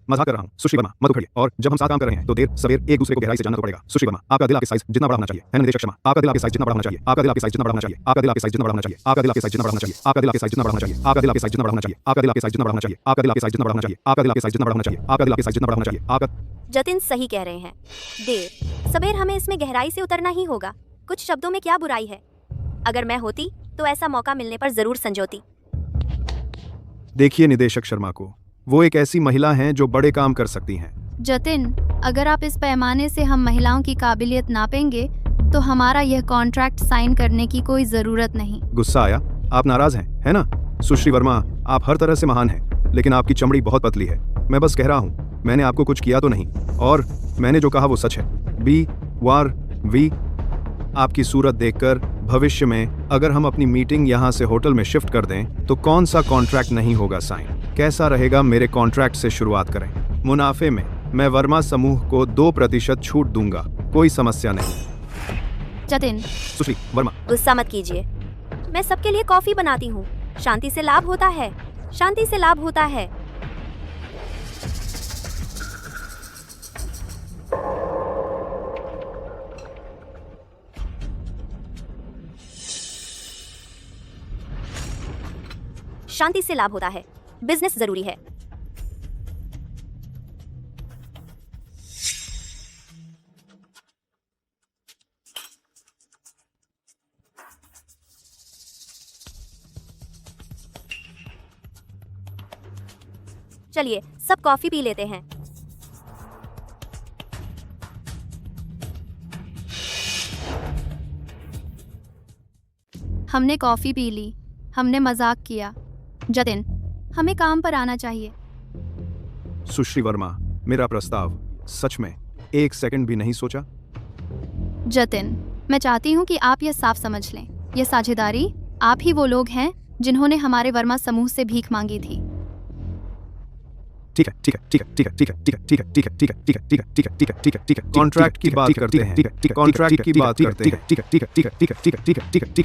मजाक कर रहा हूँ सुश्री वर्मा, मत उखड़िए। और जब हम साथ काम कर रहे हैं तो देर सवेर एक दूसरे को गहराई से जानना तो पड़ेगा। सुश्री वर्मा, आपका दिल आपके साइज जितना बड़ा होना चाहिए, है ना निदेशक शर्मा? आपका दिल आपके साइज जितना बड़ा होना चाहिए। आपका दिल आपके साइज जितना बड़ा होना चाहिए। आपका दिल आपके साइज जितना बड़ा होना चाहिए। आपका दिल आपके साइज जितना बड़ा होना चाहिए। आपका दिल आपके साइज जितना बड़ा होना चाहिए। आपका दिल आपके साइज जितना बड़ा होना चाहिए। आपका दिल आपके साइज जितना बड़ा होना चाहिए। आपका दिल आपके साइज जितना बड़ा होना चाहिए। आपका दिल आपके साइज जितना बड़ा होना चाहिए। आपका दिल आपके साइज जितना बड़ा होना चाहिए। आपका जतिन सही कह रहे हैं। देर सवेर हमें इसमें गहराई से उतरना ही होगा। कुछ शब्दों में क्या बुराई है? अगर मैं होती तो ऐसा मौका मिलने पर जरूर संजोती। देखिए निदेशक शर्मा को, वो एक ऐसी महिला हैं जो बड़े काम कर सकती हैं। जतिन, अगर आप इस पैमाने से हम महिलाओं की काबिलियत नापेंगे तो हमारा यह कॉन्ट्रैक्ट साइन करने की कोई जरूरत नहीं। गुस्सा आया? आप नाराज हैं, है ना? सुश्री वर्मा, आप हर तरह से महान हैं, लेकिन आपकी चमड़ी बहुत पतली है। मैं बस कह रहा हूँ, मैंने आपको कुछ किया तो नहीं, और मैंने जो कहा वो सच है। वी आपकी सूरत देखकर भविष्य में अगर हम अपनी मीटिंग यहाँ से होटल में शिफ्ट कर दें तो कौन सा कॉन्ट्रैक्ट नहीं होगा साइन? कैसा रहेगा मेरे कॉन्ट्रैक्ट से शुरुआत करें। मुनाफे में मैं वर्मा समूह को 2% छूट दूंगा, कोई समस्या नहीं। जतिन, सुश्री वर्मा, गुस्सा मत कीजिए, मैं सबके लिए कॉफी बनाती हूँ। शांति से लाभ होता है, शांति से लाभ होता है। शांति से लाभ होता है, बिजनेस जरूरी है। चलिए सब कॉफी पी लेते हैं। हमने कॉफी पी ली, हमने मजाक किया। जतिन, हमें काम पर आना चाहिए। सुश्री वर्मा, मेरा प्रस्ताव सच में 1 सेकंड भी नहीं सोचा? जतिन, मैं चाहती हूँ कि आप यह साफ समझ लें, यह साझेदारी आप ही वो लोग हैं जिन्होंने हमारे वर्मा समूह से भीख मांगी थी। ठीक है। कॉन्ट्रैक्ट की बात करते हैं। कॉन्ट्रैक्ट की बात करते हैं।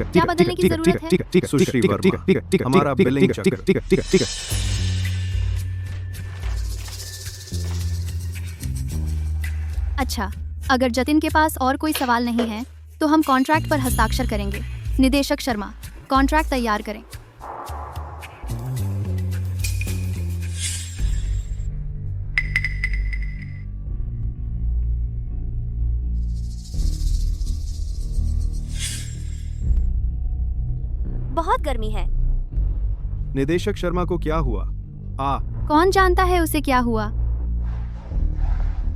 क्या बदलने की जरूरत है? सुश्री वर्मा, हमारा बिलिंग चक्र। अच्छा, अगर जतिन के पास और कोई सवाल नहीं है तो हम कॉन्ट्रैक्ट पर हस्ताक्षर करेंगे। निदेशक शर्मा, कॉन्ट्रैक्ट तैयार करें। बहुत गर्मी है। निदेशक शर्मा को क्या हुआ? कौन जानता है उसे क्या हुआ?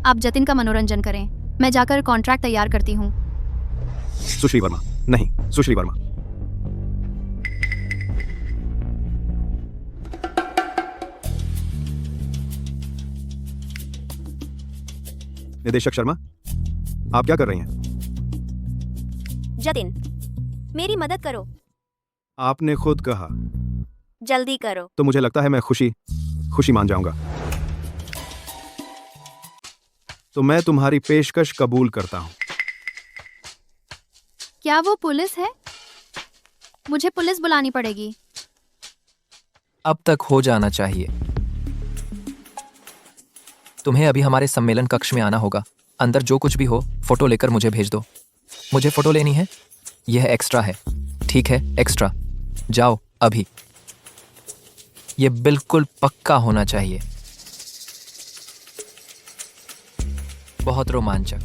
आप जतिन का मनोरंजन करें, मैं जाकर कॉन्ट्रैक्ट तैयार करती हूँ। सुश्री वर्मा, नहीं, सुश्री वर्मा। निदेशक शर्मा, आप क्या कर रही हैं? जतिन, मेरी मदद करो। आपने खुद कहा जल्दी करो। तो मुझे लगता है मैं खुशी मान जाऊंगा। तो मैं तुम्हारी पेशकश कबूल करता हूं। क्या वो पुलिस है? मुझे पुलिस बुलानी पड़ेगी। अब तक हो जाना चाहिए। तुम्हें अभी हमारे सम्मेलन कक्ष में आना होगा। अंदर जो कुछ भी हो, फोटो लेकर मुझे भेज दो। मुझे फोटो लेनी है। यह एक्स्ट्रा है। ठीक है, एक्स्ट्रा। जाओ अभी। यह बिल्कुल पक्का होना चाहिए। बहुत रोमांचक।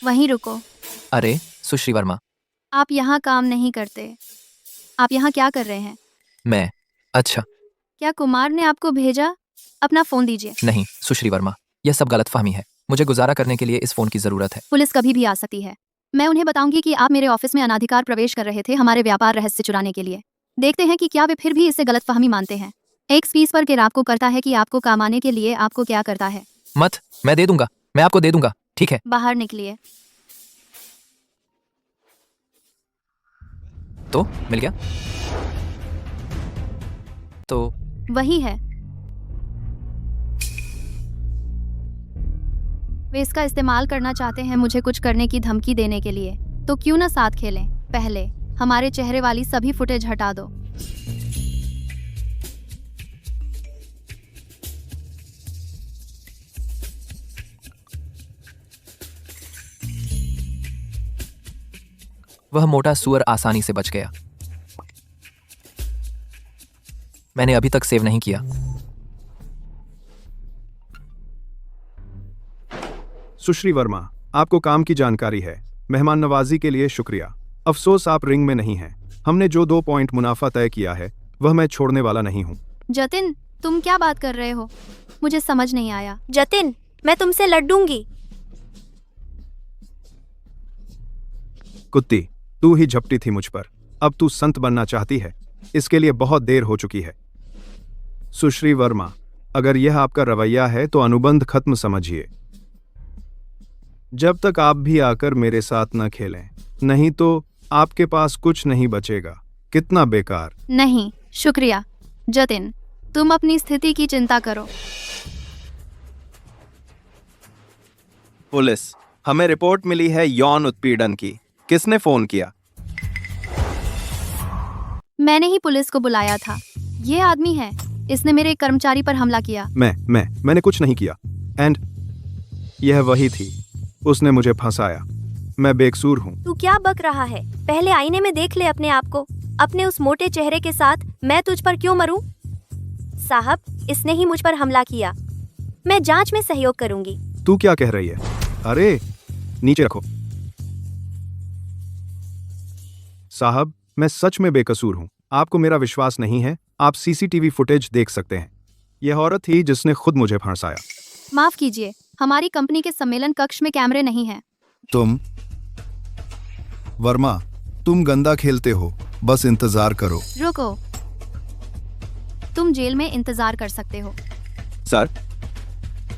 वहीं रुको। अरे सुश्री वर्मा, आप यहाँ काम नहीं करते। आप यहाँ क्या कर रहे हैं? मैं अच्छा क्या कुमार ने आपको भेजा? अपना फोन दीजिए। नहीं सुश्री वर्मा, यह सब गलतफहमी है। मुझे गुजारा करने के लिए इस फोन की जरूरत है। पुलिस कभी भी आ सकती है। मैं उन्हें बताऊंगी कि आप मेरे ऑफिस में अनाधिकार प्रवेश कर रहे थे हमारे व्यापार रहस्य चुराने के लिए। देखते हैं कि क्या वे फिर भी इसे गलतफहमी मानते हैं। एक स्पीच पर के आपको करता है कि आपको काम आने के लिए आपको क्या करता है। मत, मैं दे दूंगा। मैं आपको दे दूंगा। ठीक है, बाहर निकलिए। तो मिल गया। तो वही है। वे इसका इस्तेमाल करना चाहते हैं मुझे कुछ करने की धमकी देने के लिए। तो क्यों ना साथ खेलें? पहले हमारे चेहरे वाली सभी फुटेज हटा दो। वह मोटा सुअर आसानी से बच गया। मैंने अभी तक सेव नहीं किया। सुश्री वर्मा, आपको काम की जानकारी है। मेहमान नवाजी के लिए शुक्रिया। अफसोस आप रिंग में नहीं हैं। हमने जो 2 पॉइंट मुनाफा तय किया है वह मैं छोड़ने वाला नहीं हूं। जतिन, तुम क्या बात कर रहे हो? मुझे समझ नहीं आया। जतिन, मैं तुमसे लड़ूंगी। कुत्ती, तू ही झपटी थी मुझ पर। अब तू संत बनना चाहती है। इसके लिए बहुत देर हो चुकी है। सुश्री वर्मा, अगर यह आपका रवैया है तो अनुबंध खत्म समझिए। जब तक आप भी आकर मेरे साथ न खेलें, नहीं तो आपके पास कुछ नहीं बचेगा। कितना बेकार। नहीं, शुक्रिया। जतिन, तुम अपनी स्थिति की चिंता करो। पुलिस, हमें रिपोर्ट मिली है यौन उत्पीड़न की। किसने फोन किया? मैंने ही पुलिस को बुलाया था। ये आदमी है, इसने मेरे एक कर्मचारी पर हमला किया। मैंने कुछ नहीं किया। एंड यह वही थी। उसने मुझे फंसाया। मैं बेकसूर हूँ। तू क्या बक रहा है? पहले आईने में देख ले अपने आप को। अपने उस मोटे चेहरे के साथ मैं तुझ पर क्यों मरूं? साहब, इसने ही मुझ पर हमला किया। मैं जांच में सहयोग करूंगी। तू क्या कह रही है? अरे नीचे रखो। साहब, मैं सच में बेकसूर हूँ। आपको मेरा विश्वास नहीं है? आप सीसीटीवी फुटेज देख सकते हैं। यह औरत थी जिसने खुद मुझे फंसाया। माफ कीजिए, हमारी कंपनी के सम्मेलन कक्ष में कैमरे नहीं हैं। तुम वर्मा, तुम गंदा खेलते हो। बस इंतजार करो। रुको, तुम जेल में इंतजार कर सकते हो। सर,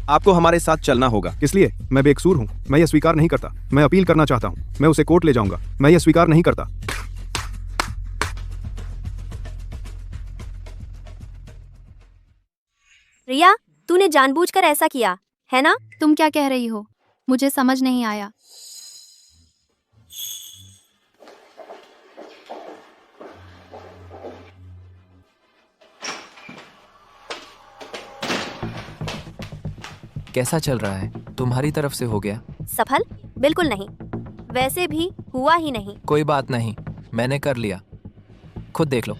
आपको हमारे साथ चलना होगा। किस लिए? मैं बेकसूर हूँ। मैं यह स्वीकार नहीं करता। मैं अपील करना चाहता हूँ। मैं उसे कोर्ट ले जाऊंगा। मैं यह स्वीकार नहीं करता। रिया, तूने जानबूझकर ऐसा किया है ना? तुम क्या कह रही हो? मुझे समझ नहीं आया। कैसा चल रहा है? तुम्हारी तरफ से हो गया? सफल? बिल्कुल नहीं। वैसे भी हुआ ही नहीं। कोई बात नहीं, मैंने कर लिया। खुद देख लो।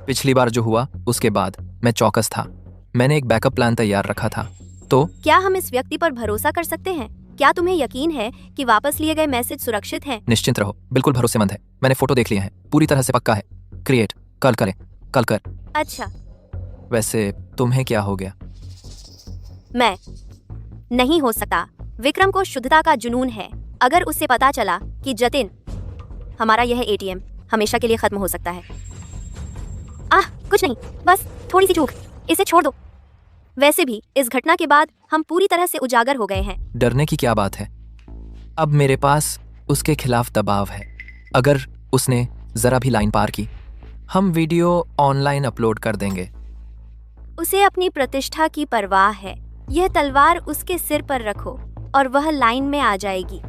पिछली बार जो हुआ उसके बाद मैं चौकस था। मैंने एक बैकअप प्लान तैयार रखा था। तो क्या हम इस व्यक्ति पर भरोसा कर सकते हैं? क्या तुम्हें यकीन है कि वापस लिए गए मैसेज सुरक्षित हैं? निश्चिंत रहो, बिल्कुल भरोसेमंद है। मैंने फोटो देख लिए हैं, पूरी तरह से पक्का है। क्रिएट कल करें, कल कर। अच्छा, वैसे तुम्हें क्या हो गया? मैं नहीं हो सकता। विक्रम को शुद्धता का जुनून है। अगर उसे पता चला कि जतिन, हमारा यह एटीएम हमेशा के लिए खत्म हो सकता है। कुछ नहीं, बस थोड़ी सी चूक, इसे छोड़ दो। वैसे भी इस घटना के बाद हम पूरी तरह से उजागर हो गए हैं। डरने की क्या बात है? अब मेरे पास उसके खिलाफ दबाव है। अगर उसने जरा भी लाइन पार की, हम वीडियो ऑनलाइन अपलोड कर देंगे। उसे अपनी प्रतिष्ठा की परवाह है। यह तलवार उसके सिर पर रखो और वह लाइन में आ जाएगी।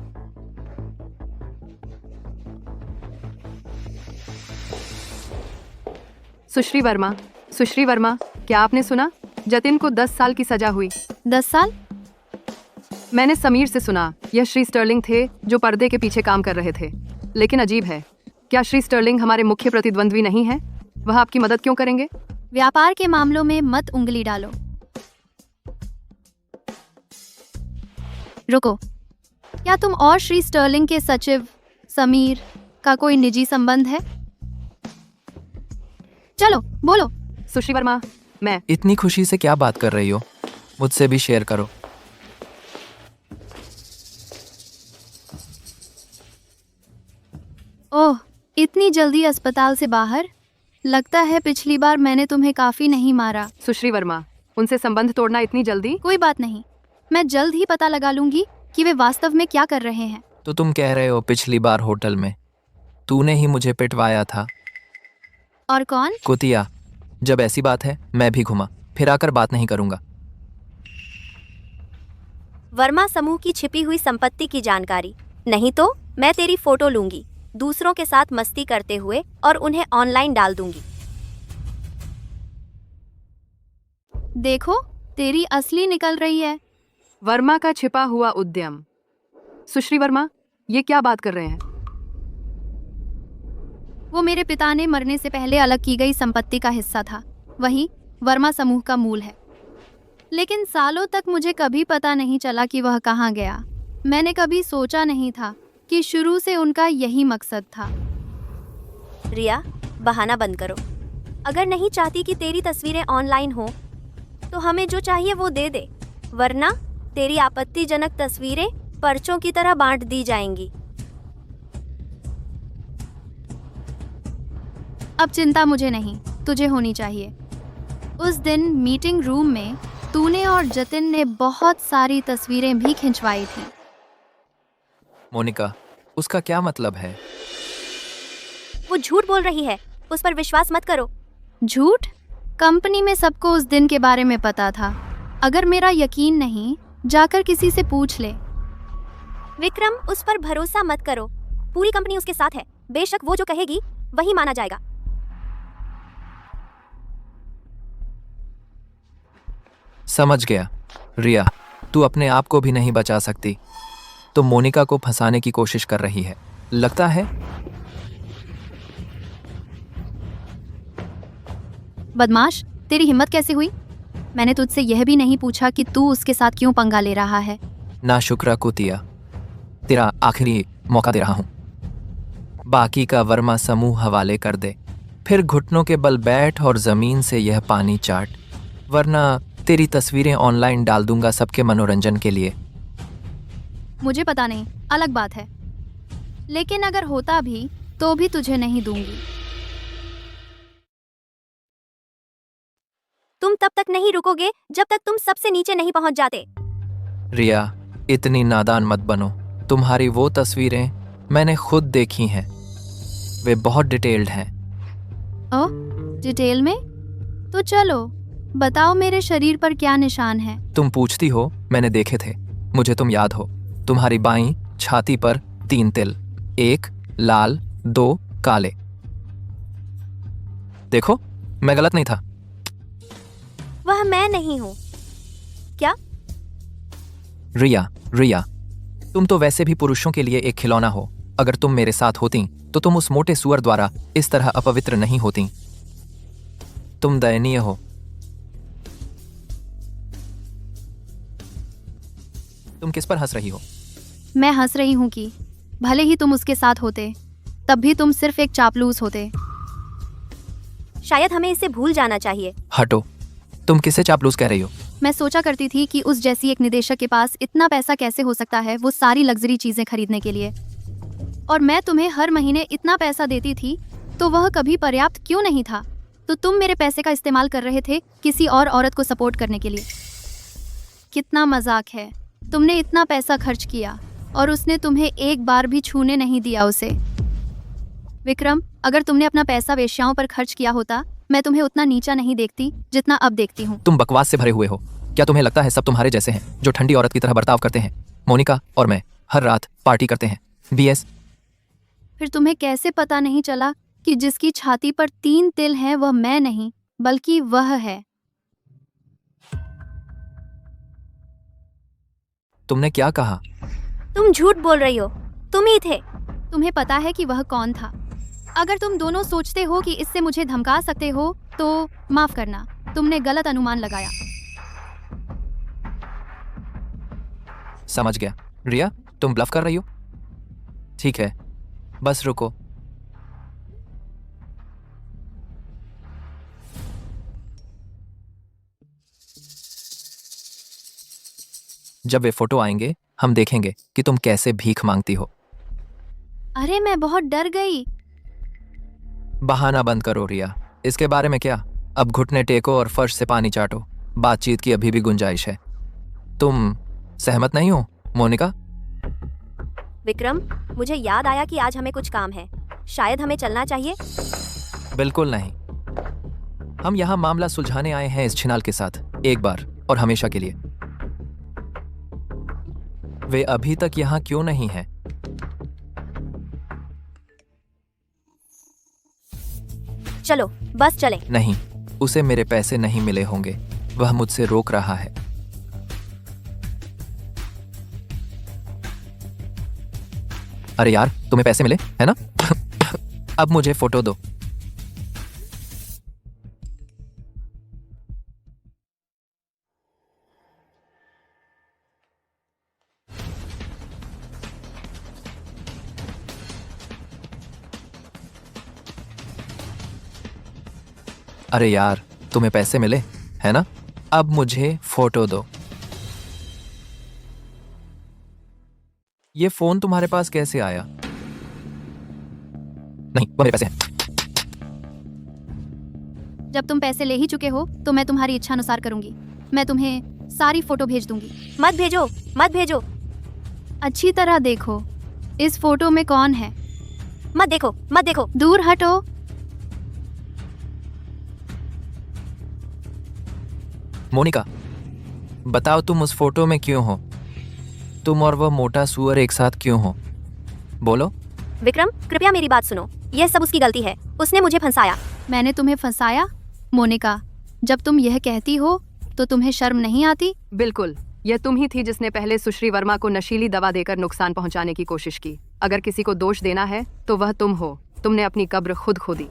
सुश्री वर्मा, क्या आपने सुना? जतिन को 10 साल की सजा हुई। 10 साल? मैंने समीर से सुना। यह श्री स्टर्लिंग थे जो पर्दे के पीछे काम कर रहे थे। लेकिन अजीब है, क्या श्री स्टर्लिंग हमारे मुख्य प्रतिद्वंद्वी नहीं है? वह आपकी मदद क्यों करेंगे? व्यापार के मामलों में मत उंगली डालो। रुको, क्या तुम और श्री स्टर्लिंग के सचिव समीर का कोई निजी संबंध है? चलो बोलो। सुश्री वर्मा, मैं इतनी खुशी से क्या बात कर रही हो? मुझसे भी शेयर करो। ओह, इतनी जल्दी अस्पताल से बाहर? लगता है पिछली बार मैंने तुम्हें काफी नहीं मारा। सुश्री वर्मा, उनसे संबंध तोड़ना इतनी जल्दी? कोई बात नहीं, मैं जल्द ही पता लगा लूंगी कि वे वास्तव में क्या कर रहे हैं। तो तुम कह रहे हो पिछली बार होटल में तूने ही मुझे पिटवाया था? और कौन? कुतिया। जब ऐसी बात है, मैं भी घुमा फिर आकर बात नहीं करूंगा। वर्मा समूह की छिपी हुई संपत्ति की जानकारी, नहीं तो मैं तेरी फोटो लूंगी दूसरों के साथ मस्ती करते हुए और उन्हें ऑनलाइन डाल दूंगी। देखो, तेरी असली निकल रही है। वर्मा का छिपा हुआ उद्यम। सुश्री वर्मा, ये क्या बात कर रहे हैं? वो मेरे पिता ने मरने से पहले अलग की गई संपत्ति का हिस्सा था। वही वर्मा समूह का मूल है। लेकिन सालों तक मुझे कभी पता नहीं चला कि वह कहाँ गया। मैंने कभी सोचा नहीं था कि शुरू से उनका यही मकसद था। रिया, बहाना बंद करो। अगर नहीं चाहती कि तेरी तस्वीरें ऑनलाइन हो तो हमें जो चाहिए वो दे दे, वरना तेरी आपत्तिजनक तस्वीरें पर्चों की तरह बांट दी जाएंगी। अब चिंता मुझे नहीं, तुझे होनी चाहिए। उस दिन मीटिंग रूम में तूने और जतिन ने बहुत सारी तस्वीरें भी खिंचवाई थी। मोनिका, उसका क्या मतलब है? वो झूठ बोल रही है, उस पर विश्वास मत करो। झूठ? कंपनी में सबको उस दिन के बारे में पता था। अगर मेरा यकीन नहीं, जाकर किसी से पूछ ले। विक्रम, उस पर भरोसा मत करो। पूरी कंपनी उसके साथ है। बेशक वो जो कहेगी वही माना जाएगा। समझ गया। रिया, तू अपने आप को भी नहीं बचा सकती, तो मोनिका को फंसाने की कोशिश कर रही है, लगता है। बदमाश, तेरी हिम्मत कैसे हुई? मैंने तुझसे यह भी नहीं पूछा कि तू उसके साथ क्यों पंगा ले रहा है। ना शुक्रा कुतिया, तेरा आखिरी मौका दे रहा हूं। बाकी का वर्मा समूह हवाले कर दे, फिर घुटनों के बल बैठ और जमीन से यह पानी चाट, वरना तेरी तस्वीरें ऑनलाइन डाल दूंगा सबके मनोरंजन के लिए। मुझे पता नहीं, अलग बात है। लेकिन अगर होता भी तो भी तुझे नहीं दूंगी। तुम तब तक नहीं रुकोगे जब तक तुम सबसे नीचे नहीं पहुंच जाते। रिया, इतनी नादान मत बनो। तुम्हारी वो तस्वीरें मैंने खुद देखी हैं, वे बहुत डिटेल्ड हैं। ओह, डिटेल में? तो चलो बताओ, मेरे शरीर पर क्या निशान है? तुम पूछती हो, मैंने देखे थे। मुझे तुम याद हो। तुम्हारी बाईं छाती पर 3 तिल, 1 लाल 2 काले। देखो, मैं गलत नहीं था। वह मैं नहीं हूँ। क्या? रिया, तुम तो वैसे भी पुरुषों के लिए एक खिलौना हो। अगर तुम मेरे साथ होती तो तुम उस मोटे सुअर द्वारा इस तरह अपवित्र नहीं होती। तुम दयनीय हो। तुम किस पर हंस रही हो? मैं हंस रही हूँ कि भले ही तुम उसके साथ होते तब भी तुम सिर्फ एक चापलूस होते। शायद हमें इसे भूल जाना चाहिए। हटो, तुम किसे चापलूस कह रही हो? मैं सोचा करती थी कि उस जैसी एक निदेशक के पास इतना पैसा कैसे हो सकता है वो सारी लग्जरी चीजें खरीदने के लिए, और मैं तुम्हें हर महीने इतना पैसा देती थी तो वह कभी पर्याप्त क्यों नहीं था? तो तुम मेरे पैसे का इस्तेमाल कर रहे थे किसी और औरत को सपोर्ट करने के लिए। कितना मजाक है, तुमने इतना पैसा खर्च किया और उसने तुम्हें एक बार भी छूने नहीं दिया उसे। विक्रम, अगर तुमने अपना पैसा वेश्याओं पर खर्च किया होता मैं तुम्हें उतना नीचा नहीं देखती जितना अब देखती हूँ। तुम बकवास से भरे हुए हो। क्या तुम्हें लगता है सब तुम्हारे जैसे हैं जो ठंडी औरत की तरह बर्ताव करते हैं? मोनिका और मैं हर रात पार्टी करते हैं। बीएस, फिर तुम्हें कैसे पता नहीं चला कि जिसकी छाती पर 3 तिल हैं वह मैं नहीं बल्कि वह है? तुमने क्या कहा? तुम झूठ बोल रही हो, तुम ही थे। तुम्हें पता है कि वह कौन था? अगर तुम दोनों सोचते हो कि इससे मुझे धमका सकते हो तो माफ करना, तुमने गलत अनुमान लगाया। समझ गया। रिया, तुम ब्लफ कर रही हो? ठीक है, बस रुको। जब वे फोटो आएंगे हम देखेंगे कि तुम कैसे भीख मांगती हो। अरे मैं बहुत डर गई। बहाना बंद करो रिया, इसके बारे में क्या? अब घुटने टेको और फर्श से पानी चाटो। बातचीत की अभी भी गुंजाइश है। तुम सहमत नहीं हो मोनिका? विक्रम, मुझे याद आया कि आज हमें कुछ काम है। शायद हमें चलना चाहिए। बिल्कुल नहीं, हम यहाँ मामला सुलझाने आए हैं इस छिनाल के साथ, एक बार और हमेशा के लिए। वे अभी तक यहाँ क्यों नहीं हैं? चलो बस चलें। नहीं, उसे मेरे पैसे नहीं मिले होंगे, वह मुझसे रोक रहा है। अरे यार, तुम्हें पैसे मिले है ना? अब मुझे फोटो दो। अरे यार, तुम्हें पैसे मिले है ना? अब मुझे फोटो दो। ये फोन तुम्हारे पास कैसे आया? नहीं, वो मेरे पैसे हैं। जब तुम पैसे ले ही चुके हो तो मैं तुम्हारी इच्छा अनुसार करूंगी। मैं तुम्हें सारी फोटो भेज दूंगी। मत भेजो, मत भेजो। अच्छी तरह देखो, इस फोटो में कौन है? मत देखो, मत देखो। दूर हटो। मोनिका, बताओ तुम उस फोटो में क्यों हो? तुम और वह मोटा सुअर एक साथ क्यों हो? बोलो। विक्रम, कृपया मेरी बात सुनो। यह सब उसकी गलती है, उसने मुझे फंसाया। मैंने तुम्हें फंसाया? मोनिका, जब तुम यह कहती हो तो तुम्हें शर्म नहीं आती? बिल्कुल, यह तुम ही थी जिसने पहले सुश्री वर्मा को नशीली दवा देकर नुकसान पहुंचाने की कोशिश की। अगर किसी को दोष देना है तो वह तुम हो। तुमने अपनी कब्र खुद खोदी।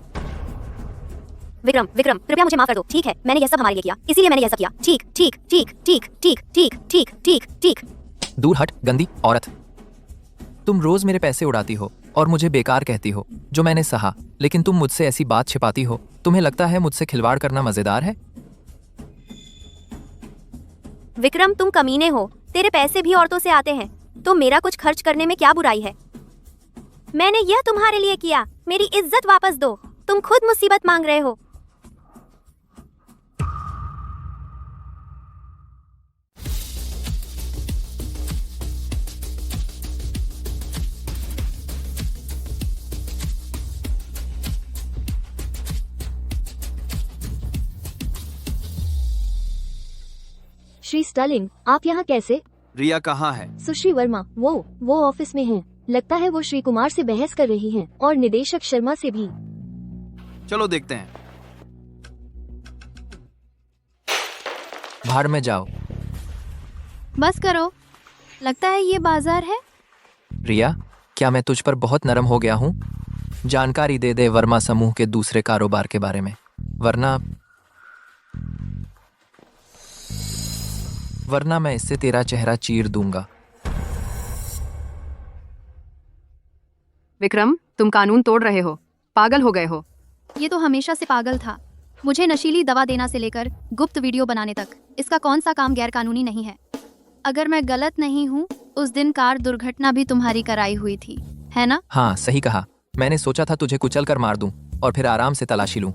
विक्रम, विक्रम, कृपया मुझे माफ कर दो। ठीक है, मैंने यह सब हमारे लिए किया, इसीलिए मैंने यह सब किया। ठीक ठीक ठीक ठीक ठीक ठीक ठीक ठीक ठीक। दूर हट, गंदी औरत। तुम रोज मेरे पैसे उड़ाती हो और मुझे बेकार कहती हो, जो मैंने सहा, लेकिन तुम मुझसे ऐसी बात छिपाती हो। तुम्हें लगता है मुझसे खिलवाड़ करना मजेदार है? विक्रम, तुम कमीने हो। तेरे पैसे भी औरतों से आते हैं, तो मेरा कुछ खर्च करने में क्या बुराई है? मैंने यह तुम्हारे लिए किया। मेरी इज्जत वापस दो। तुम खुद मुसीबत मांग रहे हो। श्री स्टर्लिंग, आप यहाँ कैसे? रिया कहाँ है? सुश्री वर्मा, वो ऑफिस में हैं। लगता है वो श्री कुमार से बहस कर रही हैं और निदेशक शर्मा से भी। चलो देखते हैं। बाहर में जाओ। बस करो, लगता है ये बाजार है। रिया, क्या मैं तुझ पर बहुत नरम हो गया हूँ? जानकारी दे दे वर्मा समूह के दूसरे कारोबार के बारे में, वरना मैं इससे तेरा चेहरा चीर दूंगा। विक्रम, तुम कानून तोड़ रहे हो, पागल हो गए हो। ये तो हमेशा से पागल था। मुझे नशीली दवा देना से लेकर गुप्त वीडियो बनाने तक, इसका कौन सा काम गैर कानूनी नहीं है? अगर मैं गलत नहीं हूँ, उस दिन कार दुर्घटना भी तुम्हारी कराई हुई थी, है ना? हाँ, सही कहा। मैंने सोचा था तुझे कुचल कर मार दूं और फिर आराम से तलाशी लूं,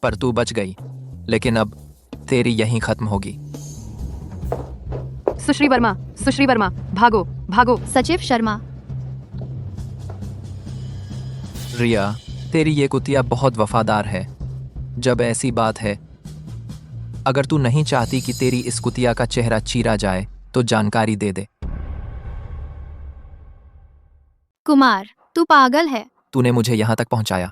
पर तू बच गई। लेकिन अब तेरी यहीं खत्म होगी। सुश्री वर्मा, भागो भागो। सचिव शर्मा, रिया, तेरी ये कुतिया बहुत वफादार है। जब ऐसी बात है, अगर तू नहीं चाहती कि तेरी इस कुतिया का चेहरा चीरा जाए तो जानकारी दे दे। कुमार, तू पागल है। तूने मुझे यहाँ तक पहुँचाया।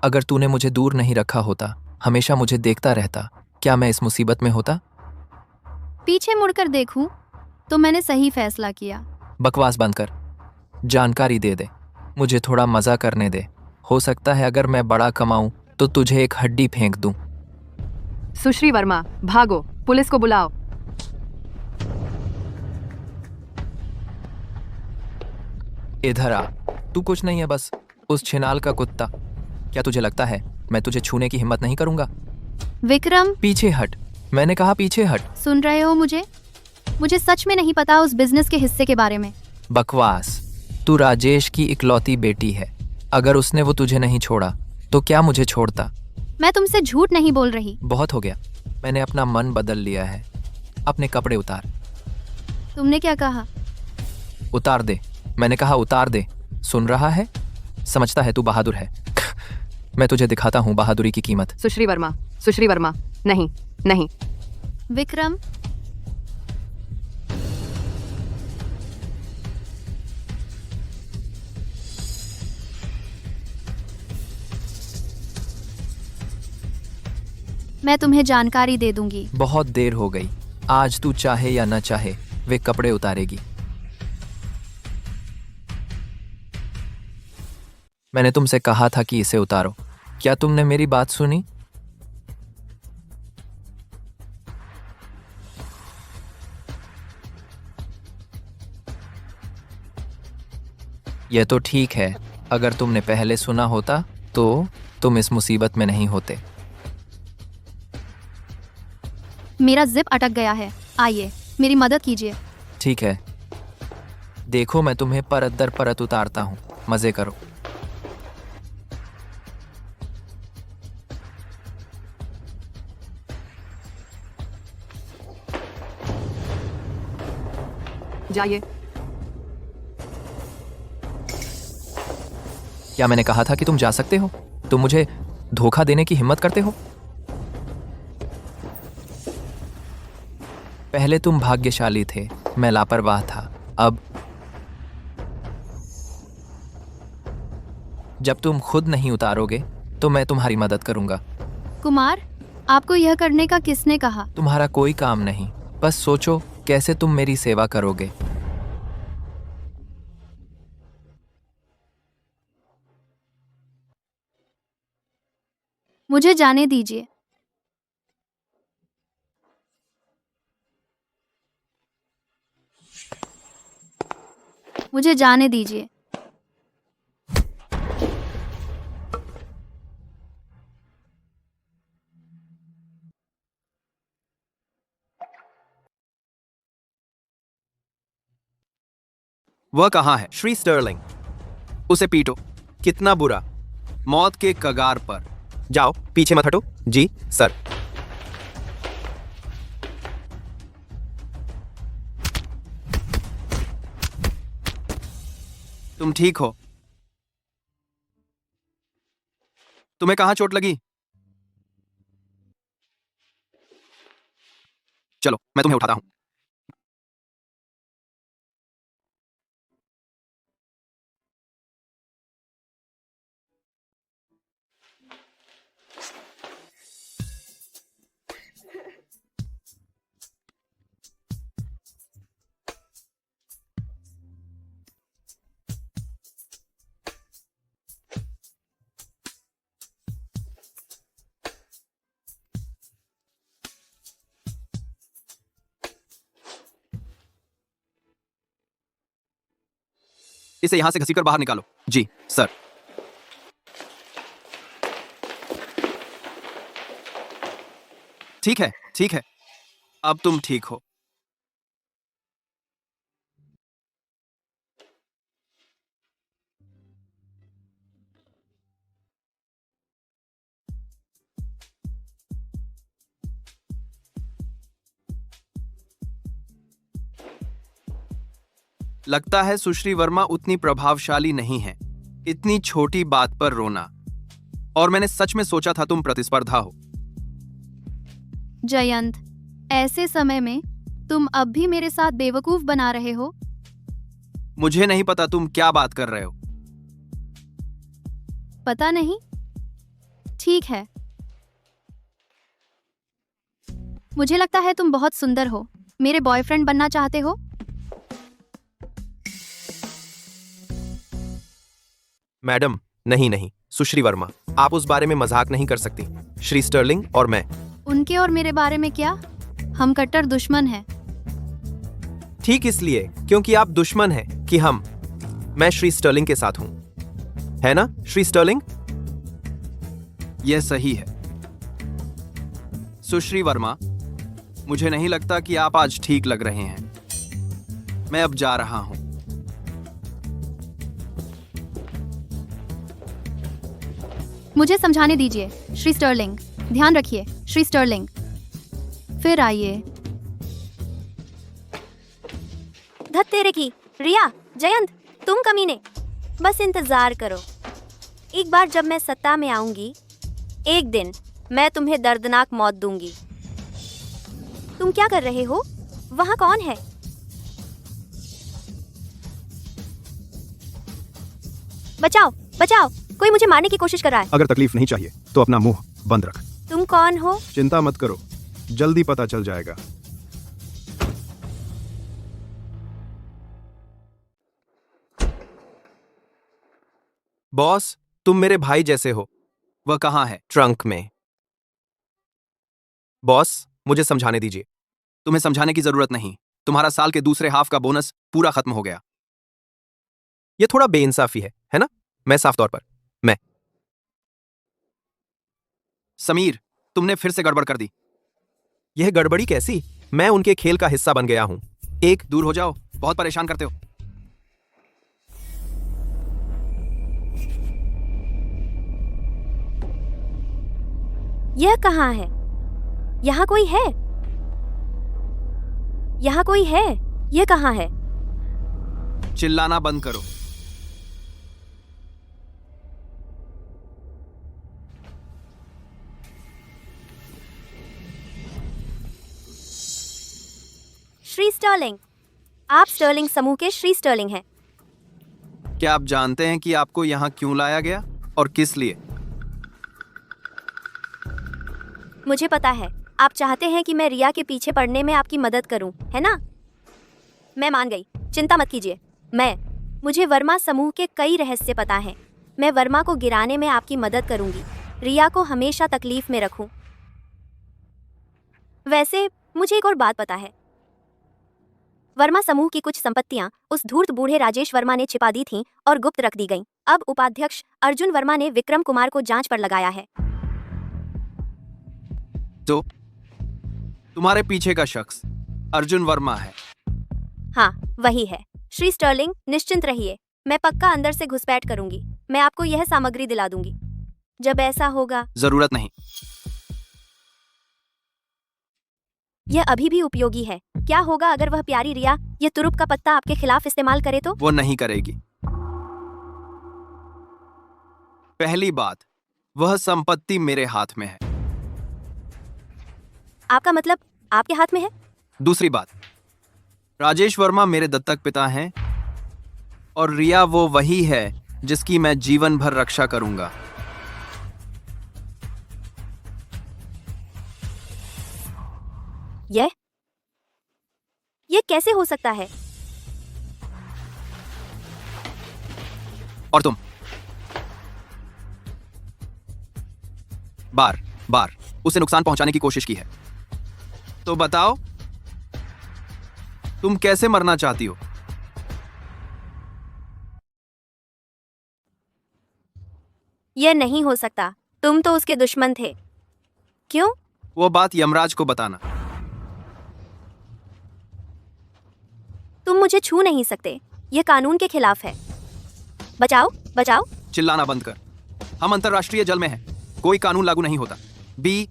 अगर तूने मुझे दूर नहीं रखा होता, हमेशा मुझे देखता रहता, क्या मैं इस मुसीबत में होता? पीछे मुड़कर देखूं तो मैंने सही फैसला किया। बकवास बंद कर, जानकारी दे दे। मुझे थोड़ा मजा करने दे। हो सकता है अगर मैं बड़ा कमाऊं तो तुझे एक हड्डी फेंक दूं। सुश्री वर्मा, भागो, पुलिस को बुलाओ। इधर आ। तू कुछ नहीं है, बस उस छिनाल का कुत्ता। क्या तुझे लगता है मैं तुझे छूने की हिम्मत नहीं करूंगा? विक्रम, पीछे हट, मैंने कहा पीछे हट। सुन रहे हो मुझे? मुझे सच में नहीं पता उस बिजनेस के हिस्से के बारे में। बकवास। तू राजेश की इकलौती बेटी है। अगर उसने वो तुझे नहीं छोड़ा तो क्या मुझे छोड़ता? मैं तुमसे झूठ नहीं बोल रही। बहुत हो गया, मैंने अपना मन बदल लिया है। अपने कपड़े उतार। तुमने क्या कहा? उतार दे, मैंने कहा उतार दे। सुन रहा है? समझता है तू बहादुर है। मैं तुझे दिखाता हूँ बहादुरी की कीमत। सुश्री वर्मा, नहीं नहीं। विक्रम, मैं तुम्हें जानकारी दे दूंगी। बहुत देर हो गई। आज तू चाहे या न चाहे वे कपड़े उतारेगी। मैंने तुमसे कहा था कि इसे उतारो। क्या तुमने मेरी बात सुनी? यह तो ठीक है। अगर तुमने पहले सुना होता तो तुम इस मुसीबत में नहीं होते। मेरा जिप अटक गया है, आइए मेरी मदद कीजिए। ठीक है, देखो मैं तुम्हें परत दर परत उतारता हूँ। मजे करो। जाइए। क्या मैंने कहा था कि तुम जा सकते हो? तुम मुझे धोखा देने की हिम्मत करते हो? पहले तुम भाग्यशाली थे, मैं लापरवाह था। अब जब तुम खुद नहीं उतारोगे तो मैं तुम्हारी मदद करूंगा। कुमार, आपको यह करने का किसने कहा? तुम्हारा कोई काम नहीं, बस सोचो कैसे तुम मेरी सेवा करोगे। मुझे जाने दीजिए। मुझे जाने दीजिए। वह कहाँ है? श्री स्टर्लिंग, उसे पीटो। कितना बुरा, मौत के कगार पर। जाओ, पीछे मत हटो। जी सर। तुम ठीक हो? तुम्हें कहाँ चोट लगी? चलो मैं तुम्हें उठाता हूं। इसे यहां से घसीटकर बाहर निकालो। जी सर। ठीक है, ठीक है, अब तुम ठीक हो। लगता है सुश्री वर्मा उतनी प्रभावशाली नहीं है, इतनी छोटी बात पर रोना। और मैंने सच में सोचा था तुम प्रतिस्पर्धा हो। जयंत, ऐसे समय में तुम अब भी मेरे साथ बेवकूफ बना रहे हो? मुझे नहीं पता तुम क्या बात कर रहे हो। पता नहीं? ठीक है। मुझे लगता है तुम बहुत सुंदर हो। मेरे बॉयफ्रेंड बनना चाहते हो? मैडम, नहीं नहीं, सुश्री वर्मा, आप उस बारे में मजाक नहीं कर सकती। श्री स्टर्लिंग और मैं। उनके और मेरे बारे में क्या? हम कट्टर दुश्मन हैं। ठीक इसलिए क्योंकि आप दुश्मन हैं कि मैं श्री स्टर्लिंग के साथ हूं, है ना श्री स्टर्लिंग? यह सही है। सुश्री वर्मा, मुझे नहीं लगता कि आप आज ठीक लग रहे हैं। मैं अब जा रहा हूं। मुझे समझाने दीजिए श्री स्टर्लिंग। ध्यान रखिए श्री स्टर्लिंग। फिर आइए। धत तेरे की। रिया, जयंत, तुम कमीने, बस इंतजार करो। एक बार जब मैं सत्ता में आऊंगी, एक दिन मैं तुम्हें दर्दनाक मौत दूंगी। तुम क्या कर रहे हो? वहां कौन है? बचाओ, बचाओ, कोई मुझे मारने की कोशिश कर रहा है। अगर तकलीफ नहीं चाहिए तो अपना मुंह बंद रख। तुम कौन हो? चिंता मत करो, जल्दी पता चल जाएगा। बॉस, तुम मेरे भाई जैसे हो। वह कहाँ है? ट्रंक में। बॉस, मुझे समझाने दीजिए। तुम्हें समझाने की जरूरत नहीं। तुम्हारा साल के दूसरे हाफ का बोनस पूरा खत्म हो गया। यह थोड़ा बेइंसाफी है ना? मैं साफ तौर पर समीर, तुमने फिर से गड़बड़ कर दी। यह गड़बड़ी कैसी? मैं उनके खेल का हिस्सा बन गया हूं। दूर हो जाओ, बहुत परेशान करते हो। यह कहाँ है? यहाँ कोई है? यहाँ कोई है? यह कहाँ है? चिल्लाना बंद करो। श्री स्टर्लिंग, आप स्टर्लिंग समूह के श्री स्टर्लिंग हैं। क्या आप जानते हैं कि आपको यहाँ क्यों लाया गया और किस लिए? मुझे पता है। आप चाहते हैं कि मैं रिया के पीछे पड़ने में आपकी मदद करूं, है ना? मैं मान गई, चिंता मत कीजिए। मुझे वर्मा समूह के कई रहस्य पता हैं। मैं वर्मा को गिराने में आपकी मदद करूंगी, रिया को हमेशा तकलीफ में रखूं। वैसे मुझे एक और बात पता है। वर्मा समूह की कुछ संपत्तियां उस धूर्त बूढ़े राजेश वर्मा ने छिपा दी थीं और गुप्त रख दी गईं। अब उपाध्यक्ष अर्जुन वर्मा ने विक्रम कुमार को जांच पर लगाया है। तो तुम्हारे पीछे का शख्स अर्जुन वर्मा है? हाँ, वही है। श्री स्टर्लिंग, निश्चिंत रहिए। मैं पक्का अंदर से घुसपैठ करूंगी। मैं आपको यह सामग्री दिला दूंगी जब ऐसा होगा। जरूरत नहीं। यह अभी भी उपयोगी है। क्या होगा अगर वह प्यारी रिया यह तुरुप का पत्ता आपके खिलाफ इस्तेमाल करे तो? वो नहीं करेगी। पहली बात, वह संपत्ति मेरे हाथ में है। आपका मतलब आपके हाथ में है? दूसरी बात, राजेश वर्मा मेरे दत्तक पिता हैं और रिया वो वही है जिसकी मैं जीवन भर रक्षा करूंगा। यह कैसे हो सकता है? और तुम बार बार उसे नुकसान पहुंचाने की कोशिश की है। तो बताओ, तुम कैसे मरना चाहती हो? यह नहीं हो सकता, तुम तो उसके दुश्मन थे। क्यों? वो बात यमराज को बताना। तुम मुझे छू नहीं सकते, यह कानून के खिलाफ है। बचाओ, बचाओ। चिल्लाना बंद कर। हम अंतरराष्ट्रीय जल में हैं, कोई कानून लागू नहीं होता। बी।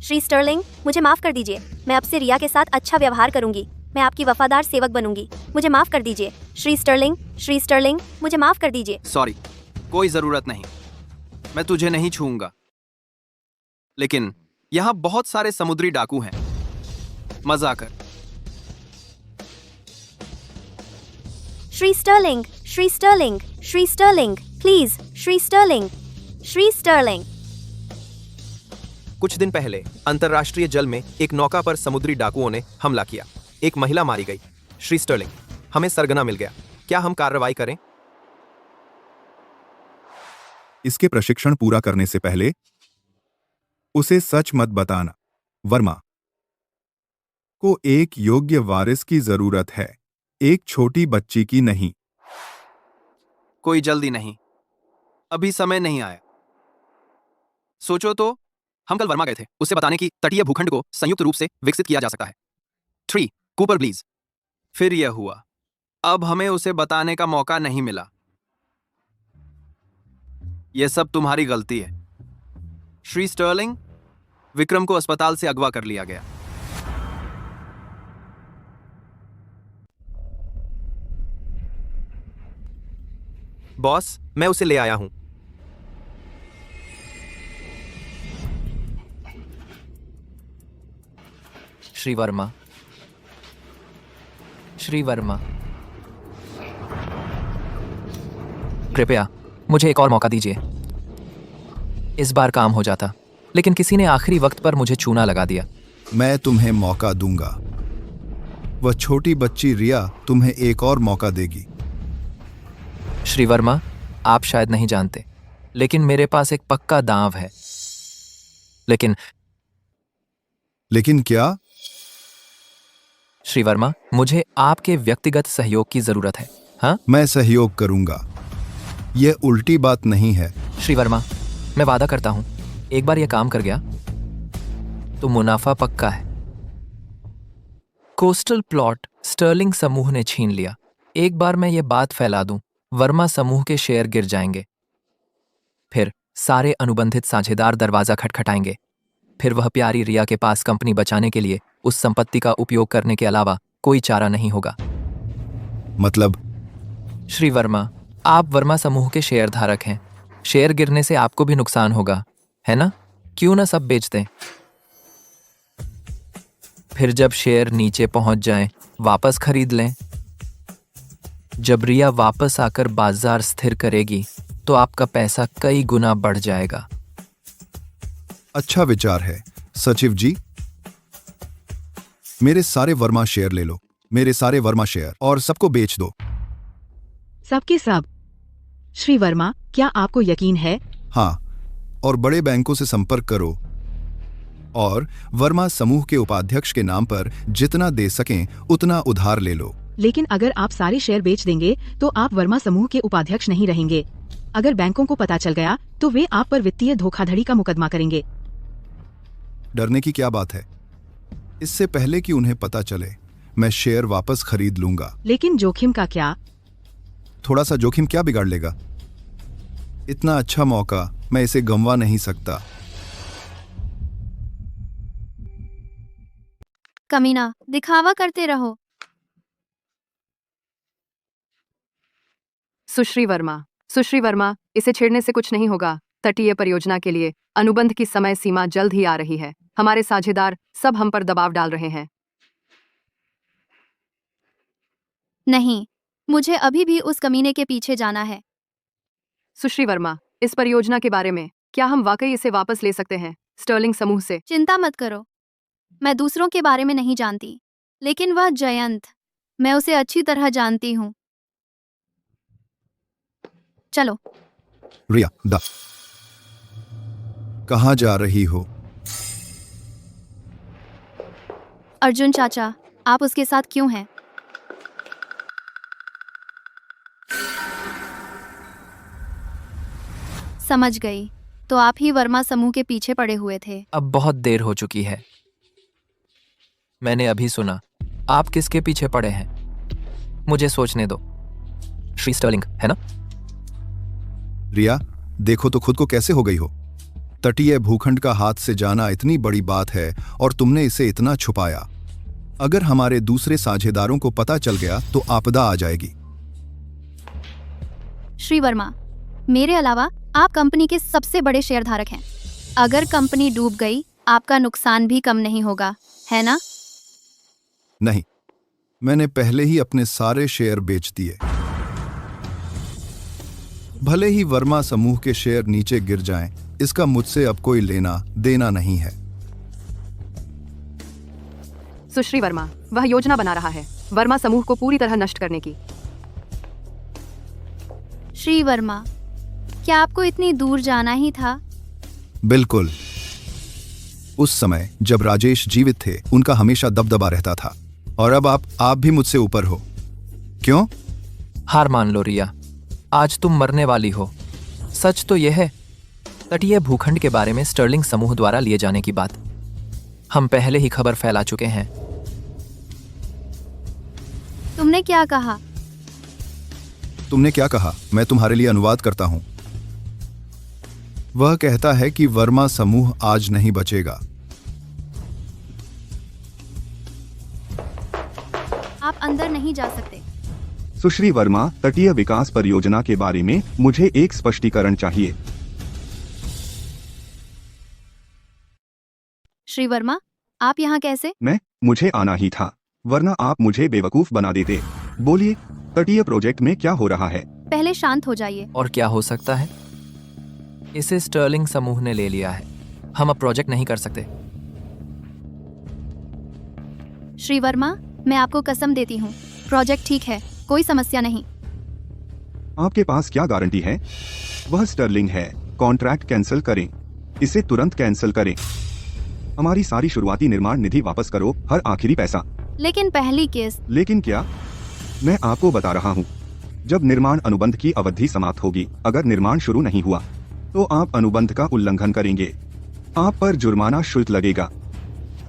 श्री स्टर्लिंग, मुझे माफ कर दीजिए। मैं अब से रिया के साथ अच्छा व्यवहार करूंगी। मैं आपकी वफादार सेवक बनूंगी। मुझे माफ कर दीजिए। श्री स्टर्लिंग, मुझे माफ कर दीजिए। सॉरी, कोई जरूरत नहीं। मैं तुझे नहीं छूऊंगा। लेकिन यहां बहुत सारे समुद्री डाकू हैं। मजा कर। Shri Sterling, please, Shri Sterling. कुछ दिन पहले अंतरराष्ट्रीय जल में एक नौका पर समुद्री डाकुओं ने हमला किया। एक महिला मारी गई। श्री स्टर्लिंग, हमें सरगना मिल गया। क्या हम कार्रवाई करें? इसके प्रशिक्षण पूरा करने से पहले उसे सच मत बताना। वर्मा को एक योग्य वारिस की जरूरत है, एक छोटी बच्ची की नहीं। कोई जल्दी नहीं, अभी समय नहीं आया। सोचो तो, हम कल वर्मा गए थे उसे बताने की तटीय भूखंड को संयुक्त रूप से विकसित किया जा सकता है। 3 कूपर प्लीज। फिर यह हुआ। अब हमें उसे बताने का मौका नहीं मिला। यह सब तुम्हारी गलती है। श्री स्टर्लिंग, विक्रम को अस्पताल से अगवा कर लिया गया। बॉस, मैं उसे ले आया हूं। श्री वर्मा, कृपया मुझे एक और मौका दीजिए। इस बार काम हो जाता, लेकिन किसी ने आखिरी वक्त पर मुझे चूना लगा दिया। मैं तुम्हें मौका दूंगा। वह छोटी बच्ची रिया तुम्हें एक और मौका देगी। श्री वर्मा, आप शायद नहीं जानते, लेकिन मेरे पास एक पक्का दांव है। लेकिन क्या? श्री वर्मा, मुझे आपके व्यक्तिगत सहयोग की जरूरत है। हाँ, मैं सहयोग करूंगा। यह उल्टी बात नहीं है। श्री वर्मा, मैं वादा करता हूं, एक बार यह काम कर गया तो मुनाफा पक्का है। कोस्टल प्लॉट स्टर्लिंग समूह ने छीन लिया। एक बार मैं ये बात फैला दूं, वर्मा समूह के शेयर गिर जाएंगे। फिर सारे अनुबंधित साझेदार दरवाजा खटखटाएंगे। फिर वह प्यारी रिया के पास कंपनी बचाने के लिए उस संपत्ति का उपयोग करने के अलावा कोई चारा नहीं होगा। मतलब? श्री वर्मा, आप वर्मा समूह के शेयर धारक हैं। शेयर गिरने से आपको भी नुकसान होगा, है ना? क्यों ना सब बेच दें? फिर जब शेयर नीचे पहुंच जाएं, वापस खरीद लें। जब रिया वापस आकर बाजार स्थिर करेगी तो आपका पैसा कई गुना बढ़ जाएगा। अच्छा विचार है सचिव जी। मेरे सारे वर्मा शेयर ले लो, मेरे सारे वर्मा शेयर, और सबको बेच दो। सबके सब? श्री वर्मा, क्या आपको यकीन है? हाँ, और बड़े बैंकों से संपर्क करो और वर्मा समूह के उपाध्यक्ष के नाम पर जितना दे सकें उतना उधार ले लो। लेकिन अगर आप सारे शेयर बेच देंगे तो आप वर्मा समूह के उपाध्यक्ष नहीं रहेंगे। अगर बैंकों को पता चल गया तो वे आप पर वित्तीय धोखाधड़ी का मुकदमा करेंगे। डरने की क्या बात है? इससे पहले कि उन्हें पता चले, मैं शेयर वापस खरीद लूंगा। लेकिन जोखिम का क्या? थोड़ा सा जोखिम क्या बिगाड़ लेगा? इतना अच्छा मौका, मैं इसे गंवा नहीं सकता। कमीना, दिखावा करते रहो। सुश्री वर्मा, इसे छेड़ने से कुछ नहीं होगा। तटीय परियोजना के लिए अनुबंध की समय सीमा जल्द ही आ रही है। हमारे साझेदार सब हम पर दबाव डाल रहे हैं। नहीं, मुझे अभी भी उस कमीने के पीछे जाना है। सुश्री वर्मा, इस परियोजना के बारे में क्या हम वाकई इसे वापस ले सकते हैं स्टर्लिंग समूह से? चिंता मत करो, मैं दूसरों के बारे में नहीं जानती, लेकिन वह जयंत, मैं उसे अच्छी तरह जानती हूँ। चलो। रिया, कहाँ जा रही हो? अर्जुन चाचा, आप उसके साथ क्यों हैं? समझ गई। तो आप ही वर्मा समूह के पीछे पड़े हुए थे। अब बहुत देर हो चुकी है। मैंने अभी सुना। आप किसके पीछे पड़े हैं? मुझे सोचने दो। श्री स्टर्लिंग, है ना? रिया, देखो तो खुद को कैसे हो गई हो। तटीय भूखंड का हाथ से जाना इतनी बड़ी बात है और तुमने इसे इतना छुपाया। अगर हमारे दूसरे साझेदारों को पता चल गया तो आपदा आ जाएगी। श्री वर्मा, मेरे अलावा आप कंपनी के सबसे बड़े शेयरधारक हैं। अगर कंपनी डूब गई, आपका नुकसान भी कम नहीं होगा, है ना? नहीं, मैंने पहले ही अपने सारे शेयर बेच दिए। भले ही वर्मा समूह के शेयर नीचे गिर जाएं, इसका मुझसे अब कोई लेना देना नहीं है। सुश्री वर्मा, वह योजना बना रहा है वर्मा समूह को पूरी तरह नष्ट करने की। श्री वर्मा, क्या आपको इतनी दूर जाना ही था? बिल्कुल। उस समय जब राजेश जीवित थे, उनका हमेशा दबदबा रहता था, और अब आप भी मुझसे ऊपर हो। क्यों? हार मान लो रिया, आज तुम मरने वाली हो। सच तो यह है, तटीय भूखंड के बारे में स्टर्लिंग समूह द्वारा लिए जाने की बात हम पहले ही खबर फैला चुके हैं। तुमने क्या कहा? तुमने क्या कहा? मैं तुम्हारे लिए अनुवाद करता हूं। वह कहता है कि वर्मा समूह आज नहीं बचेगा। आप अंदर नहीं जा सकते। सुश्री वर्मा, तटीय विकास परियोजना के बारे में मुझे एक स्पष्टीकरण चाहिए। श्री वर्मा, आप यहाँ कैसे? मुझे आना ही था, वरना आप मुझे बेवकूफ बना देते। बोलिए, तटीय प्रोजेक्ट में क्या हो रहा है? पहले शांत हो जाइए। और क्या हो सकता है? इसे स्टर्लिंग समूह ने ले लिया है। हम अब प्रोजेक्ट नहीं कर सकते। श्री वर्मा, मैं आपको कसम देती हूँ, प्रोजेक्ट ठीक है, कोई समस्या नहीं। आपके पास क्या गारंटी है? वह स्टर्लिंग है। कॉन्ट्रैक्ट कैंसिल करें, इसे तुरंत कैंसिल करें। हमारी सारी शुरुआती निर्माण निधि वापस करो, हर आखिरी पैसा। लेकिन पहली किस्त। लेकिन क्या? मैं आपको बता रहा हूँ, जब निर्माण अनुबंध की अवधि समाप्त होगी, अगर निर्माण शुरू नहीं हुआ तो आप अनुबंध का उल्लंघन करेंगे। आप पर जुर्माना शुल्क लगेगा।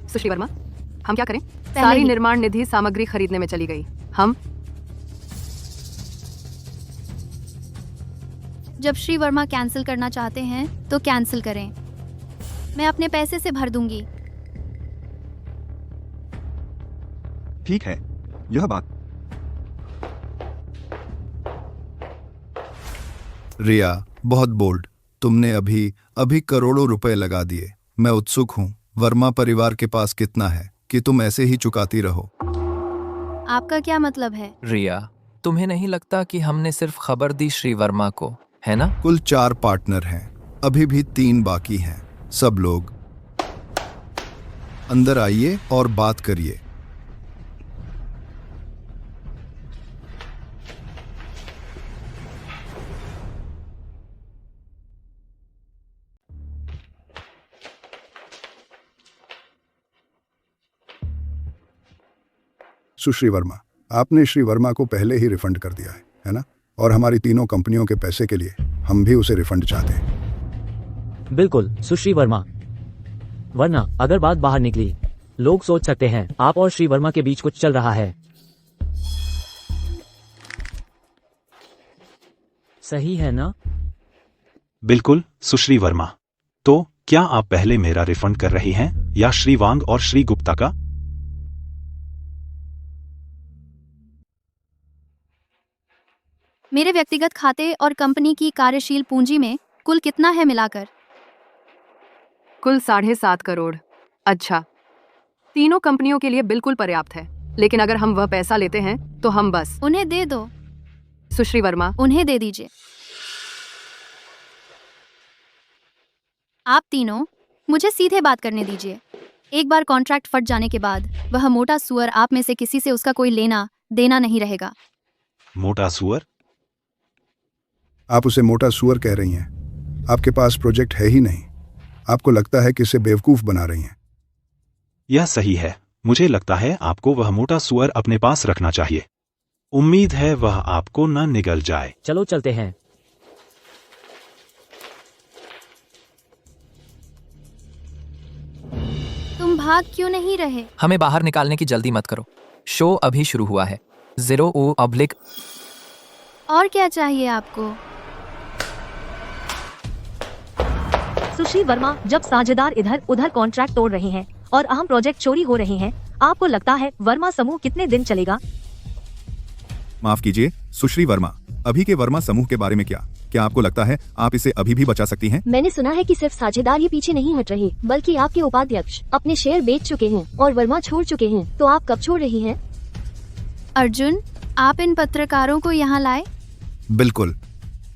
सुश्री वर्मा, हम क्या करें? सारी निर्माण निधि सामग्री खरीदने में चली गई। हम जब श्री वर्मा कैंसिल करना चाहते हैं तो कैंसिल करें, मैं अपने पैसे से भर दूंगी। ठीक है, यह बात। रिया, बहुत बोल्ड। तुमने अभी करोड़ों रुपए लगा दिए। मैं उत्सुक हूँ, वर्मा परिवार के पास कितना है कि तुम ऐसे ही चुकाती रहो? आपका क्या मतलब है? रिया, तुम्हें नहीं लगता कि हमने सिर्फ खबर दी श्री वर्मा को, है ना? कुल 4 पार्टनर हैं, अभी भी 3 बाकी हैं। सब लोग अंदर आइए और बात करिए। सुश्री वर्मा, आपने श्री वर्मा को पहले ही रिफंड कर दिया है ना? और हमारी तीनों कंपनियों के पैसे के लिए हम भी उसे रिफंड चाहते हैं। बिल्कुल सुश्री वर्मा, वरना अगर बात बाहर निकली, लोग सोच सकते हैं आप और श्री वर्मा के बीच कुछ चल रहा है। सही है ना? बिल्कुल सुश्री वर्मा। तो क्या आप पहले मेरा रिफंड कर रही हैं या श्री वांग और श्री गुप्ता का? मेरे व्यक्तिगत खाते और कंपनी की कार्यशील पूंजी में कुल कितना है मिलाकर? कुल 7.5 करोड़। अच्छा, तीनों कंपनियों के लिए बिल्कुल पर्याप्त है, लेकिन अगर हम वह पैसा लेते हैं तो हम बस उन्हें दे दो। सुश्री वर्मा, उन्हें दे दीजिए। आप तीनों मुझे सीधे बात करने दीजिए। एक बार कॉन्ट्रैक्ट फट जाने के बाद वह मोटा सुअर आप में से किसी से उसका कोई लेना देना नहीं रहेगा। मोटा सुअर? आप उसे मोटा सुअर कह रही हैं। आपके पास प्रोजेक्ट है ही नहीं। आपको लगता है कि इसे बेवकूफ बना रही हैं। यह सही है। मुझे लगता है आपको वह मोटा सुअर अपने पास रखना चाहिए। उम्मीद है वह आपको न निगल जाए। चलो चलते हैं। भाग क्यों नहीं रहे? हमें बाहर निकालने की जल्दी मत करो, शो अभी शुरू हुआ है। 0O/। और क्या चाहिए आपको? सुश्री वर्मा, जब साझेदार इधर उधर कॉन्ट्रैक्ट तोड़ रहे हैं और अहम प्रोजेक्ट चोरी हो रहे हैं, आपको लगता है वर्मा समूह कितने दिन चलेगा? माफ कीजिए सुश्री वर्मा, अभी के वर्मा समूह के बारे में क्या आपको लगता है आप इसे अभी भी बचा सकती हैं? मैंने सुना है कि सिर्फ साझेदार ही पीछे नहीं हट रहे, बल्कि आपके उपाध्यक्ष अपने शेयर बेच चुके हैं और वर्मा छोड़ चुके हैं। तो आप कब छोड़ रही हैं? अर्जुन, आप इन पत्रकारों को यहाँ लाए? बिल्कुल,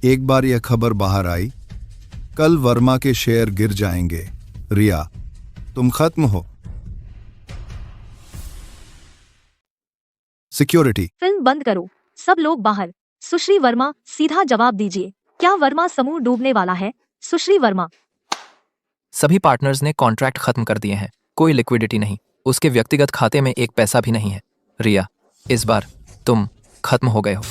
एक बार यह खबर बाहर आई, कल वर्मा के शेयर गिर जाएंगे। रिया, तुम खत्म हो। सिक्योरिटी। फिल्म बंद करो, सब लोग बाहर। सुश्री वर्मा, सीधा जवाब दीजिए, क्या वर्मा समूह डूबने वाला है? सुश्री वर्मा। सभी पार्टनर्स ने कॉन्ट्रैक्ट खत्म कर दिए हैं, कोई लिक्विडिटी नहीं, उसके व्यक्तिगत खाते में एक पैसा भी नहीं है। रिया, इस बार तुम खत्म हो गए हो।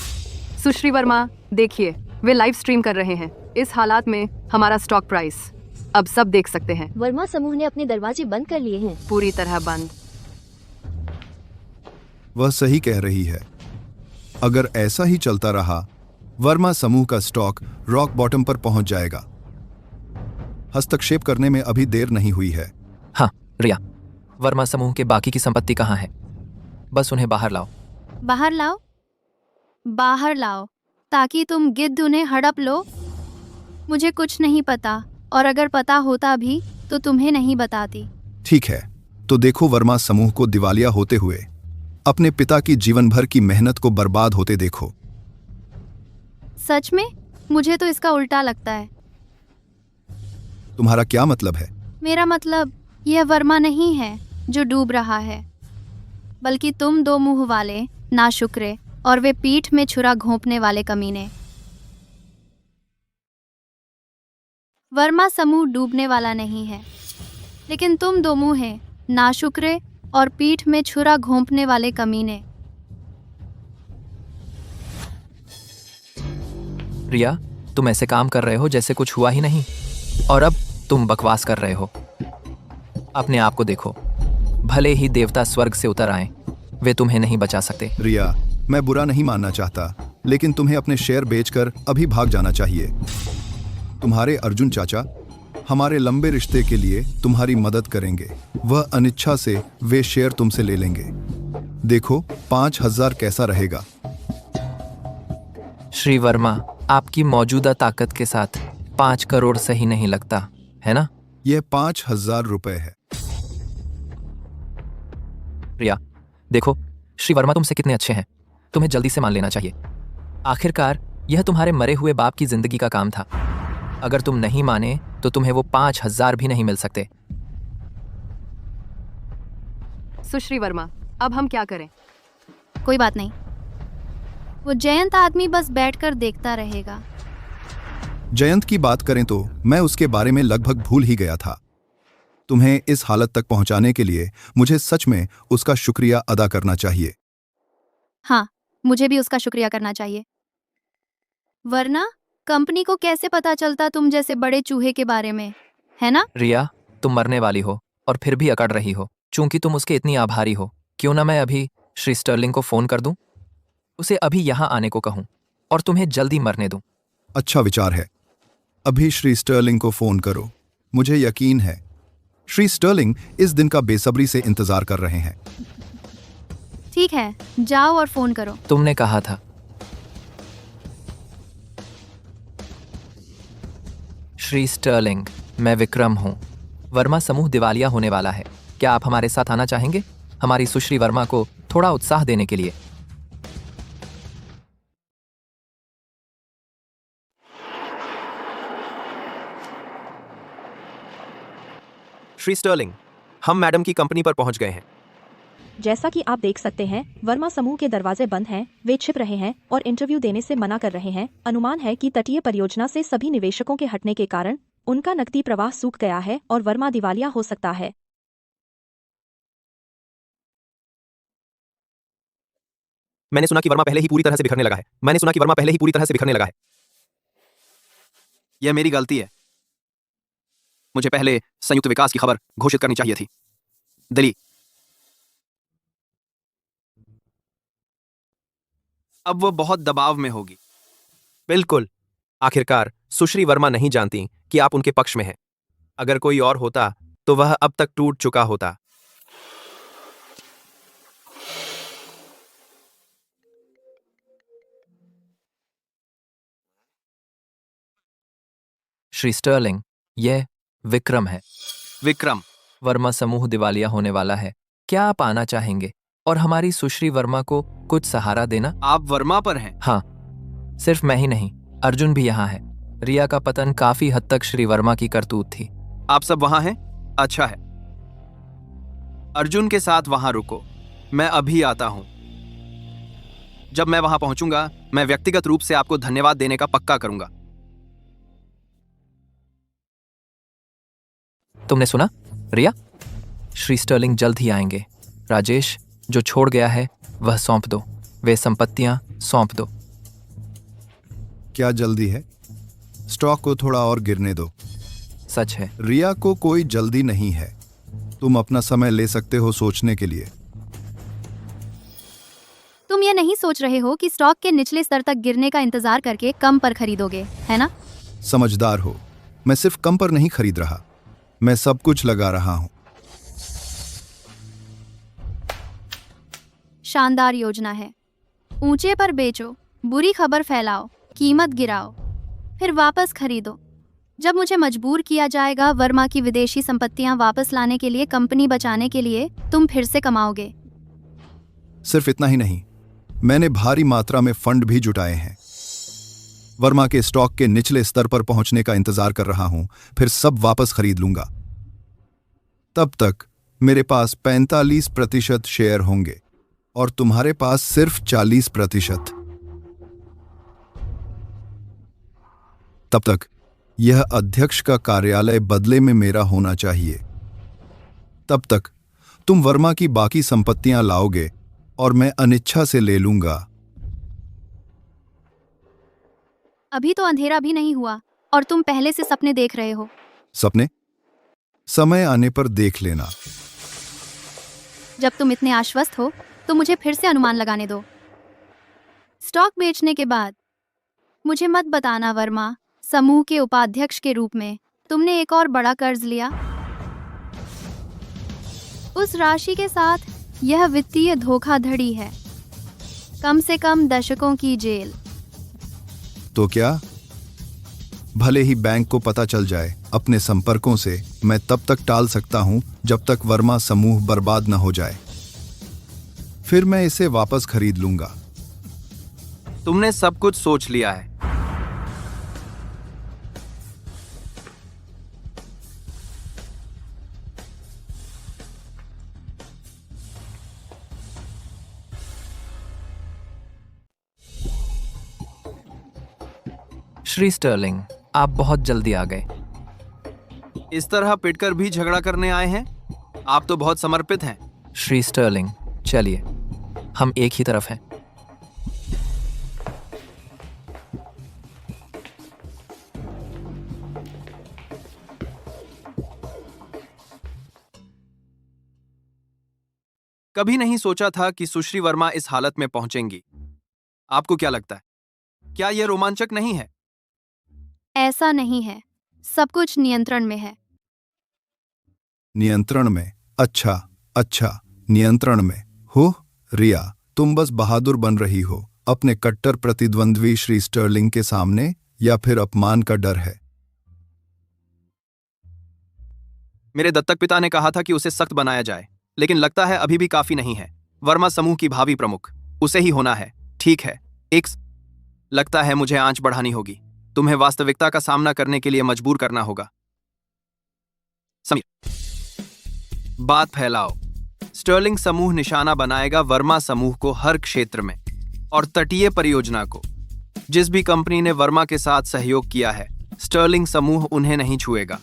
सुश्री वर्मा, देखिए वे लाइव स्ट्रीम कर रहे हैं। इस हालात में हमारा स्टॉक प्राइस अब सब देख सकते हैं। वर्मा समूह ने अपने दरवाजे बंद कर लिए हैं। पूरी तरह बंद। वह सही कह रही है। अगर ऐसा ही चलता रहा, वर्मा समूह का स्टॉक रॉक बॉटम पर पहुंच जाएगा। हस्तक्षेप करने में अभी देर नहीं हुई है। हाँ रिया, वर्मा समूह के बाकी की संपत्ति कहाँ है? बस उन्हें बाहर लाओ। बाहर लाओ? बाहर लाओ ताकि तुम गिद्ध उन्हें हड़प लो? मुझे कुछ नहीं पता, और अगर पता होता भी तो तुम्हें नहीं बताती। ठीक है, तो देखो वर्मा समूह को दिवालिया होते हुए, अपने पिता की जीवन भर की मेहनत को बर्बाद होते देखो। सच में? मुझे तो इसका उल्टा लगता है। तुम्हारा क्या मतलब है? मेरा मतलब यह वर्मा नहीं है जो डूब रहा है, बल्कि तुम दो मुंह वाले नाशुक्रे और वे पीठ में छुरा घोंपने वाले कमीने। वर्मा समूह डूबने वाला नहीं है, लेकिन तुम दो मुंह नाशुक्रे और पीठ में छुरा घोंपने वाले कमीने। रिया, तुम ऐसे काम कर रहे हो जैसे कुछ हुआ ही नहीं, और अब तुम बकवास कर रहे हो। अपने आप को देखो, भले ही देवता स्वर्ग से उतर आए, वे तुम्हें नहीं बचा सकते। रिया, मैं बुरा नहीं मानना चाहता, लेकिन तुम्हें अपने शेयर बेचकर अभी भाग जाना चाहिए। तुम्हारे अर्जुन चाचा हमारे लंबे रिश्ते के लिए तुम्हारी मदद करेंगे। वह अनिच्छा से वे शेयर तुमसे ले लेंगे। देखो 5,000 कैसा रहेगा? श्री वर्मा, आपकी मौजूदा ताकत के साथ 5 करोड़ सही नहीं लगता, है ना? यह 5,000 रुपए है। रिया, देखो श्री वर्मा तुमसे कितने अच्छे हैं, तुम्हें जल्दी से मान लेना चाहिए। आखिरकार यह तुम्हारे मरे हुए बाप की जिंदगी का काम था। अगर तुम नहीं माने तो तुम्हें वो 5,000 भी नहीं मिल सकते। सुश्री वर्मा, अब हम क्या करें? कोई बात नहीं, वो जयंत आदमी बस बैठकर देखता रहेगा। जयंत की बात करें तो मैं उसके बारे में लगभग भूल ही गया था। तुम्हें इस हालत तक पहुंचाने के लिए मुझे सच में उसका शुक्रिया अदा करना चाहिए। हाँ, मुझे भी उसका शुक्रिया करना चाहिए, वरना कंपनी को कैसे पता चलता तुम जैसे बड़े चूहे के बारे में, है ना? रिया, तुम मरने वाली हो और फिर भी अकड़ रही हो। चूंकि तुम उसके इतनी आभारी हो, क्यों ना मैं अभी श्री स्टर्लिंग को फोन कर दूं, उसे अभी यहां आने को कहूं और तुम्हें जल्दी मरने दूं। अच्छा विचार है, अभी श्री स्टर्लिंग को फोन करो। मुझे यकीन है श्री स्टर्लिंग इस दिन का बेसब्री से इंतजार कर रहे हैं। ठीक है, जाओ और फोन करो। तुमने कहा था। श्री स्टर्लिंग, मैं विक्रम हूं। वर्मा समूह दिवालिया होने वाला है। क्या आप हमारे साथ आना चाहेंगे, हमारी सुश्री वर्मा को थोड़ा उत्साह देने के लिए? श्री स्टर्लिंग, हम मैडम की कंपनी पर पहुंच गए हैं। जैसा कि आप देख सकते हैं, वर्मा समूह के दरवाजे बंद हैं, वे छिप रहे हैं और इंटरव्यू देने से मना कर रहे हैं। अनुमान है कि तटीय परियोजना से सभी निवेशकों के हटने के कारण उनका नकदी प्रवाह सूख गया है और वर्मा दिवालिया हो सकता है। मैंने सुना कि वर्मा पहले ही पूरी तरह से बिखरने लगा है। यह मेरी गलती है। मुझे पहले संयुक्त विकास की खबर घोषित करनी चाहिए थी। दिली। अब वो बहुत दबाव में होगी। बिल्कुल। आखिरकार सुश्री वर्मा नहीं जानती कि आप उनके पक्ष में हैं। अगर कोई और होता तो वह अब तक टूट चुका होता। श्री स्टर्लिंग, यह विक्रम है। विक्रम, वर्मा समूह दिवालिया होने वाला है। क्या आप आना चाहेंगे और हमारी सुश्री वर्मा को कुछ सहारा देना? आप वर्मा पर हैं? हाँ, सिर्फ मैं ही नहीं, अर्जुन भी यहाँ है। रिया का पतन काफी हद तक श्री वर्मा की करतूत थी। आप सब वहां हैं? अच्छा है। अर्जुन के साथ वहां रुको, मैं अभी आता हूं। जब मैं वहां पहुंचूंगा, मैं व्यक्तिगत रूप से आपको धन्यवाद देने का पक्का करूंगा। तुमने सुना, रिया? श्री स्टर्लिंग जल्द ही आएंगे। राजेश, जो छोड़ गया है वह सौंप दो। वे संपत्तियां सौंप दो। क्या जल्दी है? स्टॉक को थोड़ा और गिरने दो। सच है। रिया को कोई जल्दी नहीं है। तुम अपना समय ले सकते हो सोचने के लिए। तुम ये नहीं सोच रहे हो कि स्टॉक के निचले स्तर तक गिरने का इंतजार करके कम पर खरीदोगे, है ना? समझदार हो। मैं सिर्फ कम पर नहीं खरीद रहा, मैं सब कुछ लगा रहा हूं। शानदार योजना है। ऊंचे पर बेचो, बुरी खबर फैलाओ, कीमत गिराओ, फिर वापस खरीदो। जब मुझे मजबूर किया जाएगा वर्मा की विदेशी संपत्तियां वापस लाने के लिए, कंपनी बचाने के लिए, तुम फिर से कमाओगे। सिर्फ इतना ही नहीं, मैंने भारी मात्रा में फंड भी जुटाए हैं। वर्मा के स्टॉक के निचले स्तर पर पहुंचने का इंतजार कर रहा हूं, फिर सब वापस खरीद लूंगा। तब तक मेरे पास 45% शेयर होंगे और तुम्हारे पास सिर्फ 40%। तब तक यह अध्यक्ष का कार्यालय बदले में मेरा होना चाहिए। तब तक तुम वर्मा की बाकी संपत्तियां लाओगे और मैं अनिच्छा से ले लूंगा। अभी तो अंधेरा भी नहीं हुआ और तुम पहले से सपने देख रहे हो। सपने? समय आने पर देख लेना। जब तुम इतने आश्वस्त हो तो मुझे फिर से अनुमान लगाने दो। स्टॉक बेचने के बाद मुझे मत बताना वर्मा समूह के उपाध्यक्ष के रूप में तुमने एक और बड़ा कर्ज लिया। उस राशि के साथ यह वित्तीय धोखाधड़ी है। कम से कम दशकों की जेल। तो क्या? भले ही बैंक को पता चल जाए, अपने संपर्कों से मैं तब तक टाल सकता हूं जब तक वर्मा समूह बर्बाद न हो जाए। फिर मैं इसे वापस खरीद लूंगा। तुमने सब कुछ सोच लिया है। श्री स्टर्लिंग, आप बहुत जल्दी आ गए। इस तरह पिटकर भी झगड़ा करने आए हैं? आप तो बहुत समर्पित हैं। श्री स्टर्लिंग, चलिए, हम एक ही तरफ हैं। कभी नहीं सोचा था कि सुश्री वर्मा इस हालत में पहुंचेंगी। आपको क्या लगता है, क्या यह रोमांचक नहीं है? ऐसा नहीं है, सब कुछ नियंत्रण में है। नियंत्रण में? अच्छा, नियंत्रण में हो। रिया, तुम बस बहादुर बन रही हो अपने कट्टर प्रतिद्वंद्वी श्री स्टर्लिंग के सामने, या फिर अपमान का डर है? मेरे दत्तक पिता ने कहा था कि उसे सख्त बनाया जाए, लेकिन लगता है अभी भी काफी नहीं है। वर्मा समूह की भावी प्रमुख उसे ही होना है। ठीक है, लगता है मुझे आंच बढ़ानी होगी। तुम्हें वास्तविकता का सामना करने के लिए मजबूर करना होगा। समीर, बात फैलाओ। स्टर्लिंग समूह निशाना बनाएगा वर्मा समूह को हर क्षेत्र में, और तटीय परियोजना को। जिस भी कंपनी ने वर्मा के साथ सहयोग किया है, स्टर्लिंग समूह उन्हें नहीं छुएगा।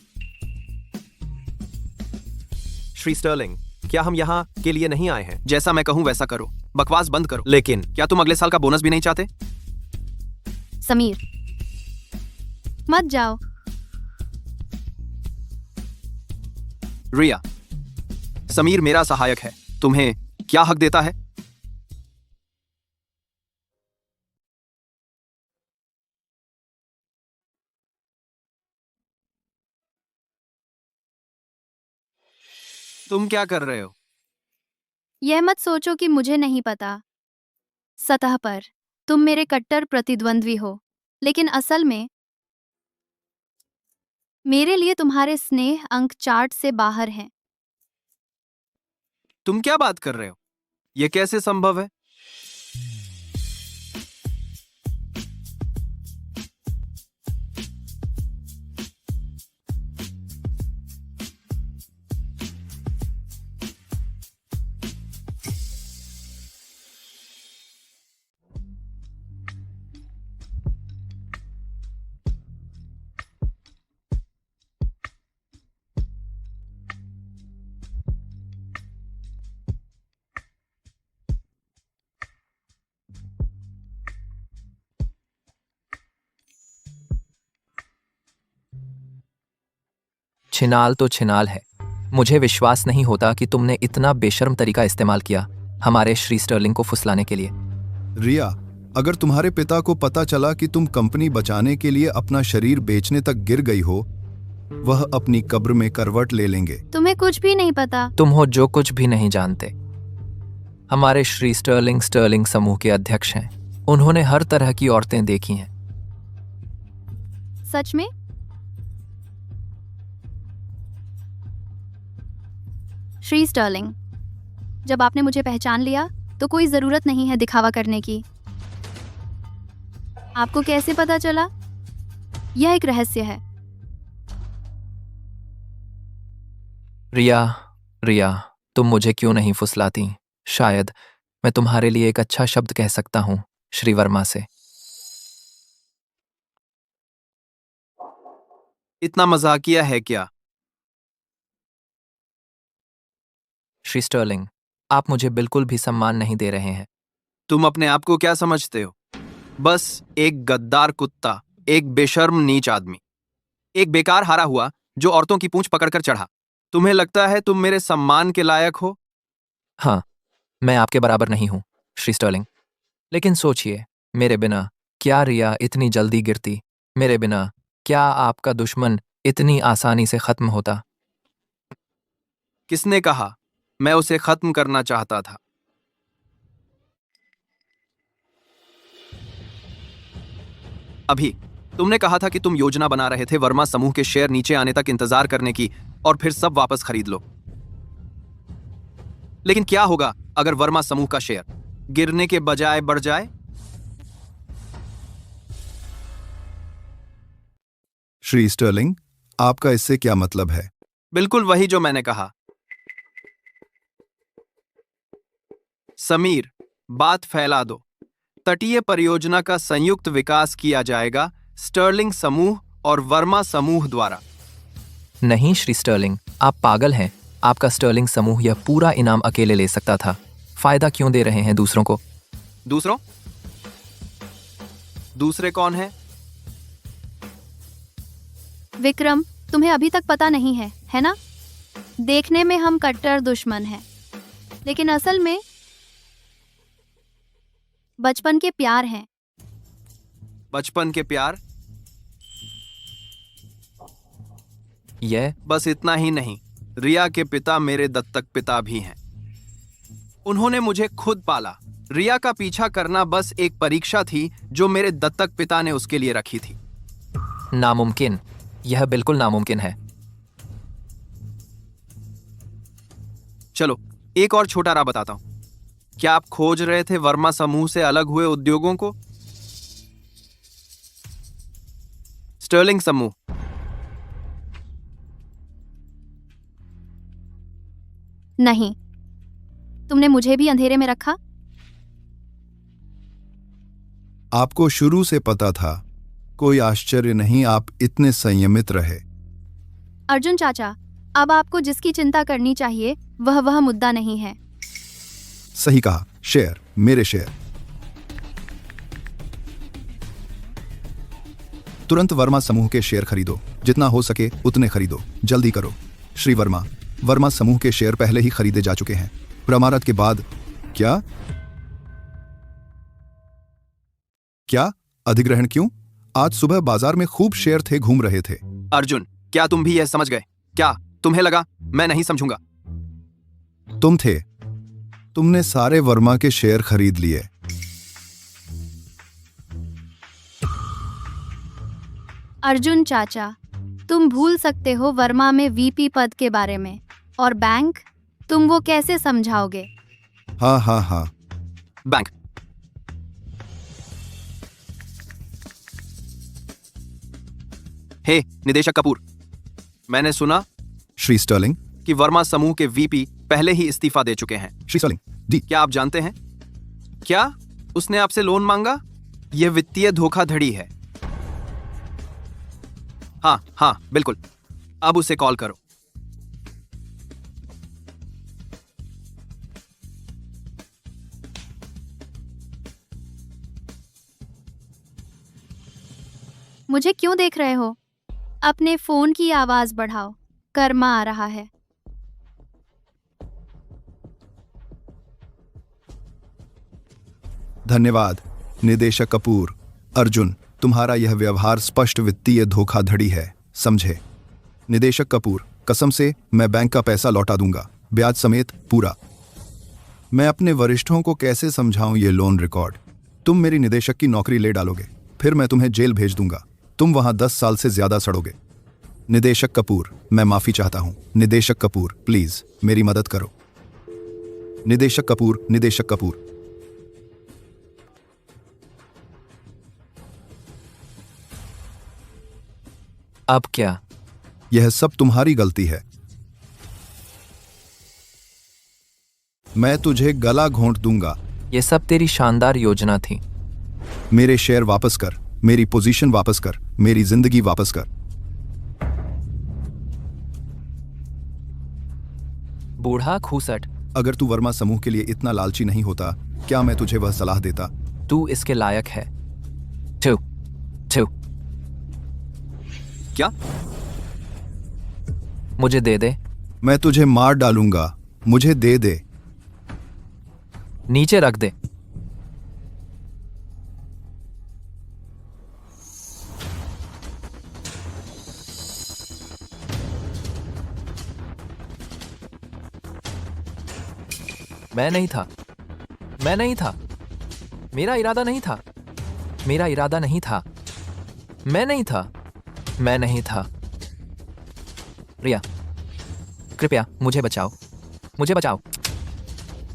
श्री स्टर्लिंग, क्या हम यहाँ के लिए नहीं आए हैं? जैसा मैं कहूं वैसा करो, बकवास बंद करो। लेकिन क्या तुम अगले साल का बोनस भी नहीं चाहते? समीर, मत जाओ। रिया, समीर मेरा सहायक है, तुम्हें क्या हक देता है? तुम क्या कर रहे हो? यह मत सोचो कि मुझे नहीं पता। सतह पर तुम मेरे कट्टर प्रतिद्वंद्वी हो, लेकिन असल में मेरे लिए तुम्हारे स्नेह अंक चार्ट से बाहर हैं। तुम क्या बात कर रहे हो? यह कैसे संभव है? छिनाल तो छिनाल है। मुझे विश्वास नहीं होता कि तुमने इतना बेशर्म तरीका इस्तेमाल किया हमारे श्री स्टर्लिंग को फुसलाने के लिए। रिया, अगर तुम्हारे पिता को पता चला कि तुम कंपनी बचाने के लिए अपना शरीर बेचने तक गिर गई हो, वह अपनी कब्र में करवट ले लेंगे। तुम्हें कुछ भी नहीं पता। तुम हो जो कुछ भी नहीं जानते। हमारे श्री स्टर्लिंग समूह के अध्यक्ष हैं। उन्होंने हर तरह की औरतें देखी हैं। सच में? श्री स्टर्लिंग, जब आपने मुझे पहचान लिया तो कोई जरूरत नहीं है दिखावा करने की। आपको कैसे पता चला? यह एक रहस्य है। रिया, तुम मुझे क्यों नहीं फुसलाती? शायद मैं तुम्हारे लिए एक अच्छा शब्द कह सकता हूं श्री वर्मा से। इतना मजाकिया है क्या? श्री स्टर्लिंग, आप मुझे बिल्कुल भी सम्मान नहीं दे रहे हैं। तुम अपने आप को क्या समझते हो? बस एक गद्दार कुत्ता, एक बेशर्म नीच आदमी, एक बेकार हारा हुआ जो औरतों की पूंछ पकड़कर चढ़ा। तुम्हें लगता है तुम मेरे सम्मान के लायक हो? हाँ, मैं आपके बराबर नहीं हूं श्री स्टर्लिंग, लेकिन सोचिए, मेरे बिना क्या रिया इतनी जल्दी गिरती? मेरे बिना क्या आपका दुश्मन इतनी आसानी से खत्म होता? किसने कहा मैं उसे खत्म करना चाहता था? अभी तुमने कहा था कि तुम योजना बना रहे थे वर्मा समूह के शेयर नीचे आने तक इंतजार करने की और फिर सब वापस खरीद लो। लेकिन क्या होगा अगर वर्मा समूह का शेयर गिरने के बजाय बढ़ जाए? श्री स्टर्लिंग, आपका इससे क्या मतलब है? बिल्कुल वही जो मैंने कहा। समीर, बात फैला दो। तटीय परियोजना का संयुक्त विकास किया जाएगा स्टर्लिंग समूह और वर्मा समूह द्वारा। नहीं श्री स्टर्लिंग, आप पागल हैं। आपका स्टर्लिंग समूह यह पूरा इनाम अकेले ले सकता था। फायदा क्यों दे रहे हैं दूसरों को? दूसरों? दूसरे कौन है? विक्रम, तुम्हें अभी तक पता नहीं है ना? देखने में हम कट्टर दुश्मन हैं, लेकिन असल में बचपन के प्यार हैं। बचपन के प्यार? यह बस इतना ही नहीं, रिया के पिता मेरे दत्तक पिता भी हैं। उन्होंने मुझे खुद पाला। रिया का पीछा करना बस एक परीक्षा थी जो मेरे दत्तक पिता ने उसके लिए रखी थी। नामुमकिन, यह बिल्कुल नामुमकिन है। चलो एक और छोटा राह बताता हूं। क्या आप खोज रहे थे वर्मा समूह से अलग हुए उद्योगों को? स्टर्लिंग समूह नहीं। तुमने मुझे भी अंधेरे में रखा। आपको शुरू से पता था। कोई आश्चर्य नहीं आप इतने संयमित रहे। अर्जुन चाचा, अब आपको जिसकी चिंता करनी चाहिए वह मुद्दा नहीं है। सही कहा। शेयर, मेरे शेयर। तुरंत वर्मा समूह के शेयर खरीदो। जितना हो सके उतने खरीदो। जल्दी करो। श्री वर्मा, वर्मा समूह के शेयर पहले ही खरीदे जा चुके हैं। प्रमाणित के बाद क्या क्या अधिग्रहण क्यों? आज सुबह बाजार में खूब शेयर थे, घूम रहे थे। अर्जुन, क्या तुम भी यह समझ गए? क्या तुम्हें लगा मैं नहीं समझूंगा? तुम थे, तुमने सारे वर्मा के शेयर खरीद लिए। अर्जुन चाचा, तुम भूल सकते हो वर्मा में वीपी पद के बारे में, और बैंक, तुम वो कैसे समझाओगे? हाँ हाँ हाँ। बैंक। हे निदेशक कपूर, मैंने सुना श्री स्टर्लिंग कि वर्मा समूह के वीपी पहले ही इस्तीफा दे चुके हैं। श्री स्टर्लिंग दी, क्या आप जानते हैं? क्या उसने आपसे लोन मांगा? यह वित्तीय धोखाधड़ी है। हाँ हाँ बिल्कुल, अब उसे कॉल करो। मुझे क्यों देख रहे हो? अपने फोन की आवाज बढ़ाओ, कर्मा आ रहा है। धन्यवाद निदेशक कपूर। अर्जुन, तुम्हारा यह व्यवहार स्पष्ट वित्तीय धोखाधड़ी है, समझे? निदेशक कपूर, कसम से मैं बैंक का पैसा लौटा दूंगा, ब्याज समेत पूरा। मैं अपने वरिष्ठों को कैसे समझाऊं ये लोन रिकॉर्ड? तुम मेरी निदेशक की नौकरी ले डालोगे, फिर मैं तुम्हें जेल भेज दूंगा। तुम वहां 10 साल से ज्यादा सड़ोगे। निदेशक कपूर, मैं माफी चाहता हूं। निदेशक कपूर, प्लीज मेरी मदद करो। निदेशक कपूर, निदेशक कपूर। अब क्या? यह सब तुम्हारी गलती है। मैं तुझे गला घोंट दूंगा। ये सब तेरी शानदार योजना थी। मेरे शेयर वापस कर, मेरी पोजीशन वापस कर, मेरी जिंदगी वापस कर। बूढ़ा खूसट, अगर तू वर्मा समूह के लिए इतना लालची नहीं होता, क्या मैं तुझे वह सलाह देता? तू इसके लायक है। टू टू क्या? मुझे दे दे। मैं तुझे मार डालूंगा, मुझे दे दे। नीचे रख दे। मैं नहीं था, मैं नहीं था, मेरा इरादा नहीं था, मेरा इरादा नहीं था, मैं नहीं था, मैं नहीं था। रिया, कृपया मुझे बचाओ, मुझे बचाओ।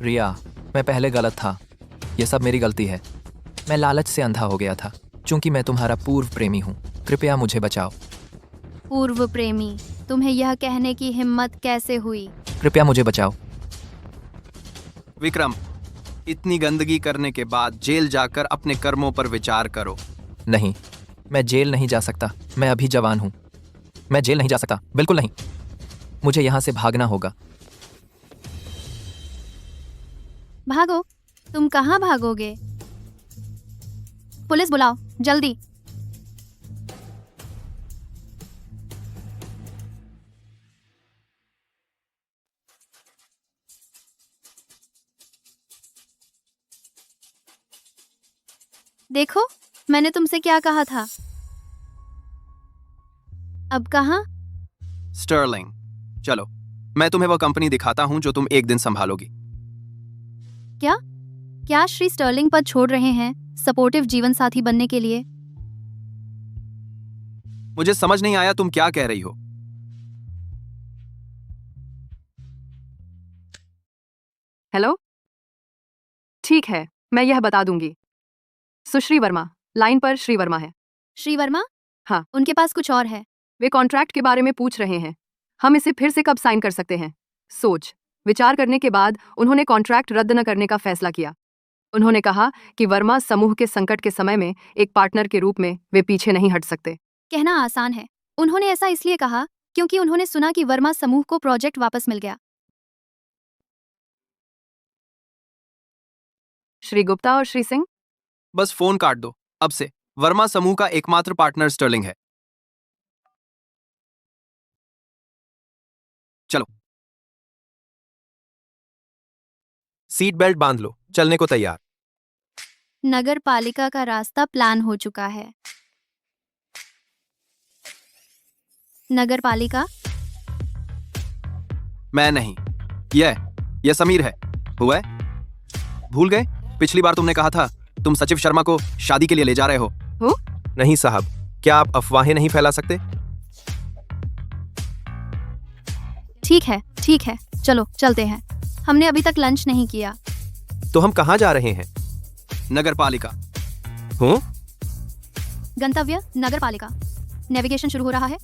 रिया, मैं पहले गलत था, यह सब मेरी गलती है। मैं लालच से अंधा हो गया था, क्योंकि मैं तुम्हारा पूर्व प्रेमी हूँ। कृपया मुझे बचाओ। पूर्व प्रेमी, तुम्हें यह कहने की हिम्मत कैसे हुई? कृपया मुझे बचाओ। विक्रम, इतनी गंदगी करने के बाद जेल जाकर अपने कर्मों पर विचार करो। नहीं, मैं जेल नहीं जा सकता। मैं अभी जवान हूं। मैं जेल नहीं जा सकता, बिल्कुल नहीं। मुझे यहां से भागना होगा। भागो? तुम कहाँ भागोगे? पुलिस बुलाओ, जल्दी। देखो, मैंने तुमसे क्या कहा था। अब कहाँ? स्टर्लिंग, चलो मैं तुम्हें वह कंपनी दिखाता हूं जो तुम एक दिन संभालोगी। क्या? क्या श्री स्टर्लिंग पद छोड़ रहे हैं सपोर्टिव जीवन साथी बनने के लिए? मुझे समझ नहीं आया तुम क्या कह रही हो। हेलो, ठीक है, मैं यह बता दूंगी। सुश्री वर्मा, लाइन पर श्री वर्मा है। श्री वर्मा? हाँ। उनके पास कुछ और है। वे कॉन्ट्रैक्ट के बारे में पूछ रहे हैं। हम इसे फिर से कब साइन कर सकते हैं? सोच विचार करने के बाद उन्होंने कॉन्ट्रैक्ट रद्द न करने का फैसला किया। उन्होंने कहा कि वर्मा समूह के संकट के समय में एक पार्टनर के रूप में वे पीछे नहीं हट सकते। कहना आसान है। उन्होंने ऐसा इसलिए कहा क्योंकि उन्होंने सुना कि वर्मा समूह को प्रोजेक्ट वापस मिल गया। श्री गुप्ता और श्री सिंह, बस फोन काट दो। अब से वर्मा समूह का एकमात्र पार्टनर स्टर्लिंग है। चलो। सीट बेल्ट बांध लो, चलने को तैयार। नगर पालिका का रास्ता प्लान हो चुका है। नगर पालिका? मैं नहीं, यह समीर है। हुआ है? भूल गए? पिछली बार तुमने कहा था तुम सचिव शर्मा को शादी के लिए ले जा रहे हो। नहीं साहब, क्या आप अफवाहें नहीं फैला सकते? ठीक है, चलो चलते हैं। हमने अभी तक लंच नहीं किया। तो हम कहाँ जा रहे हैं? नगर पालिका। हूँ? गंतव्य नगर पालिका। नेविगेशन शुरू हो रहा है।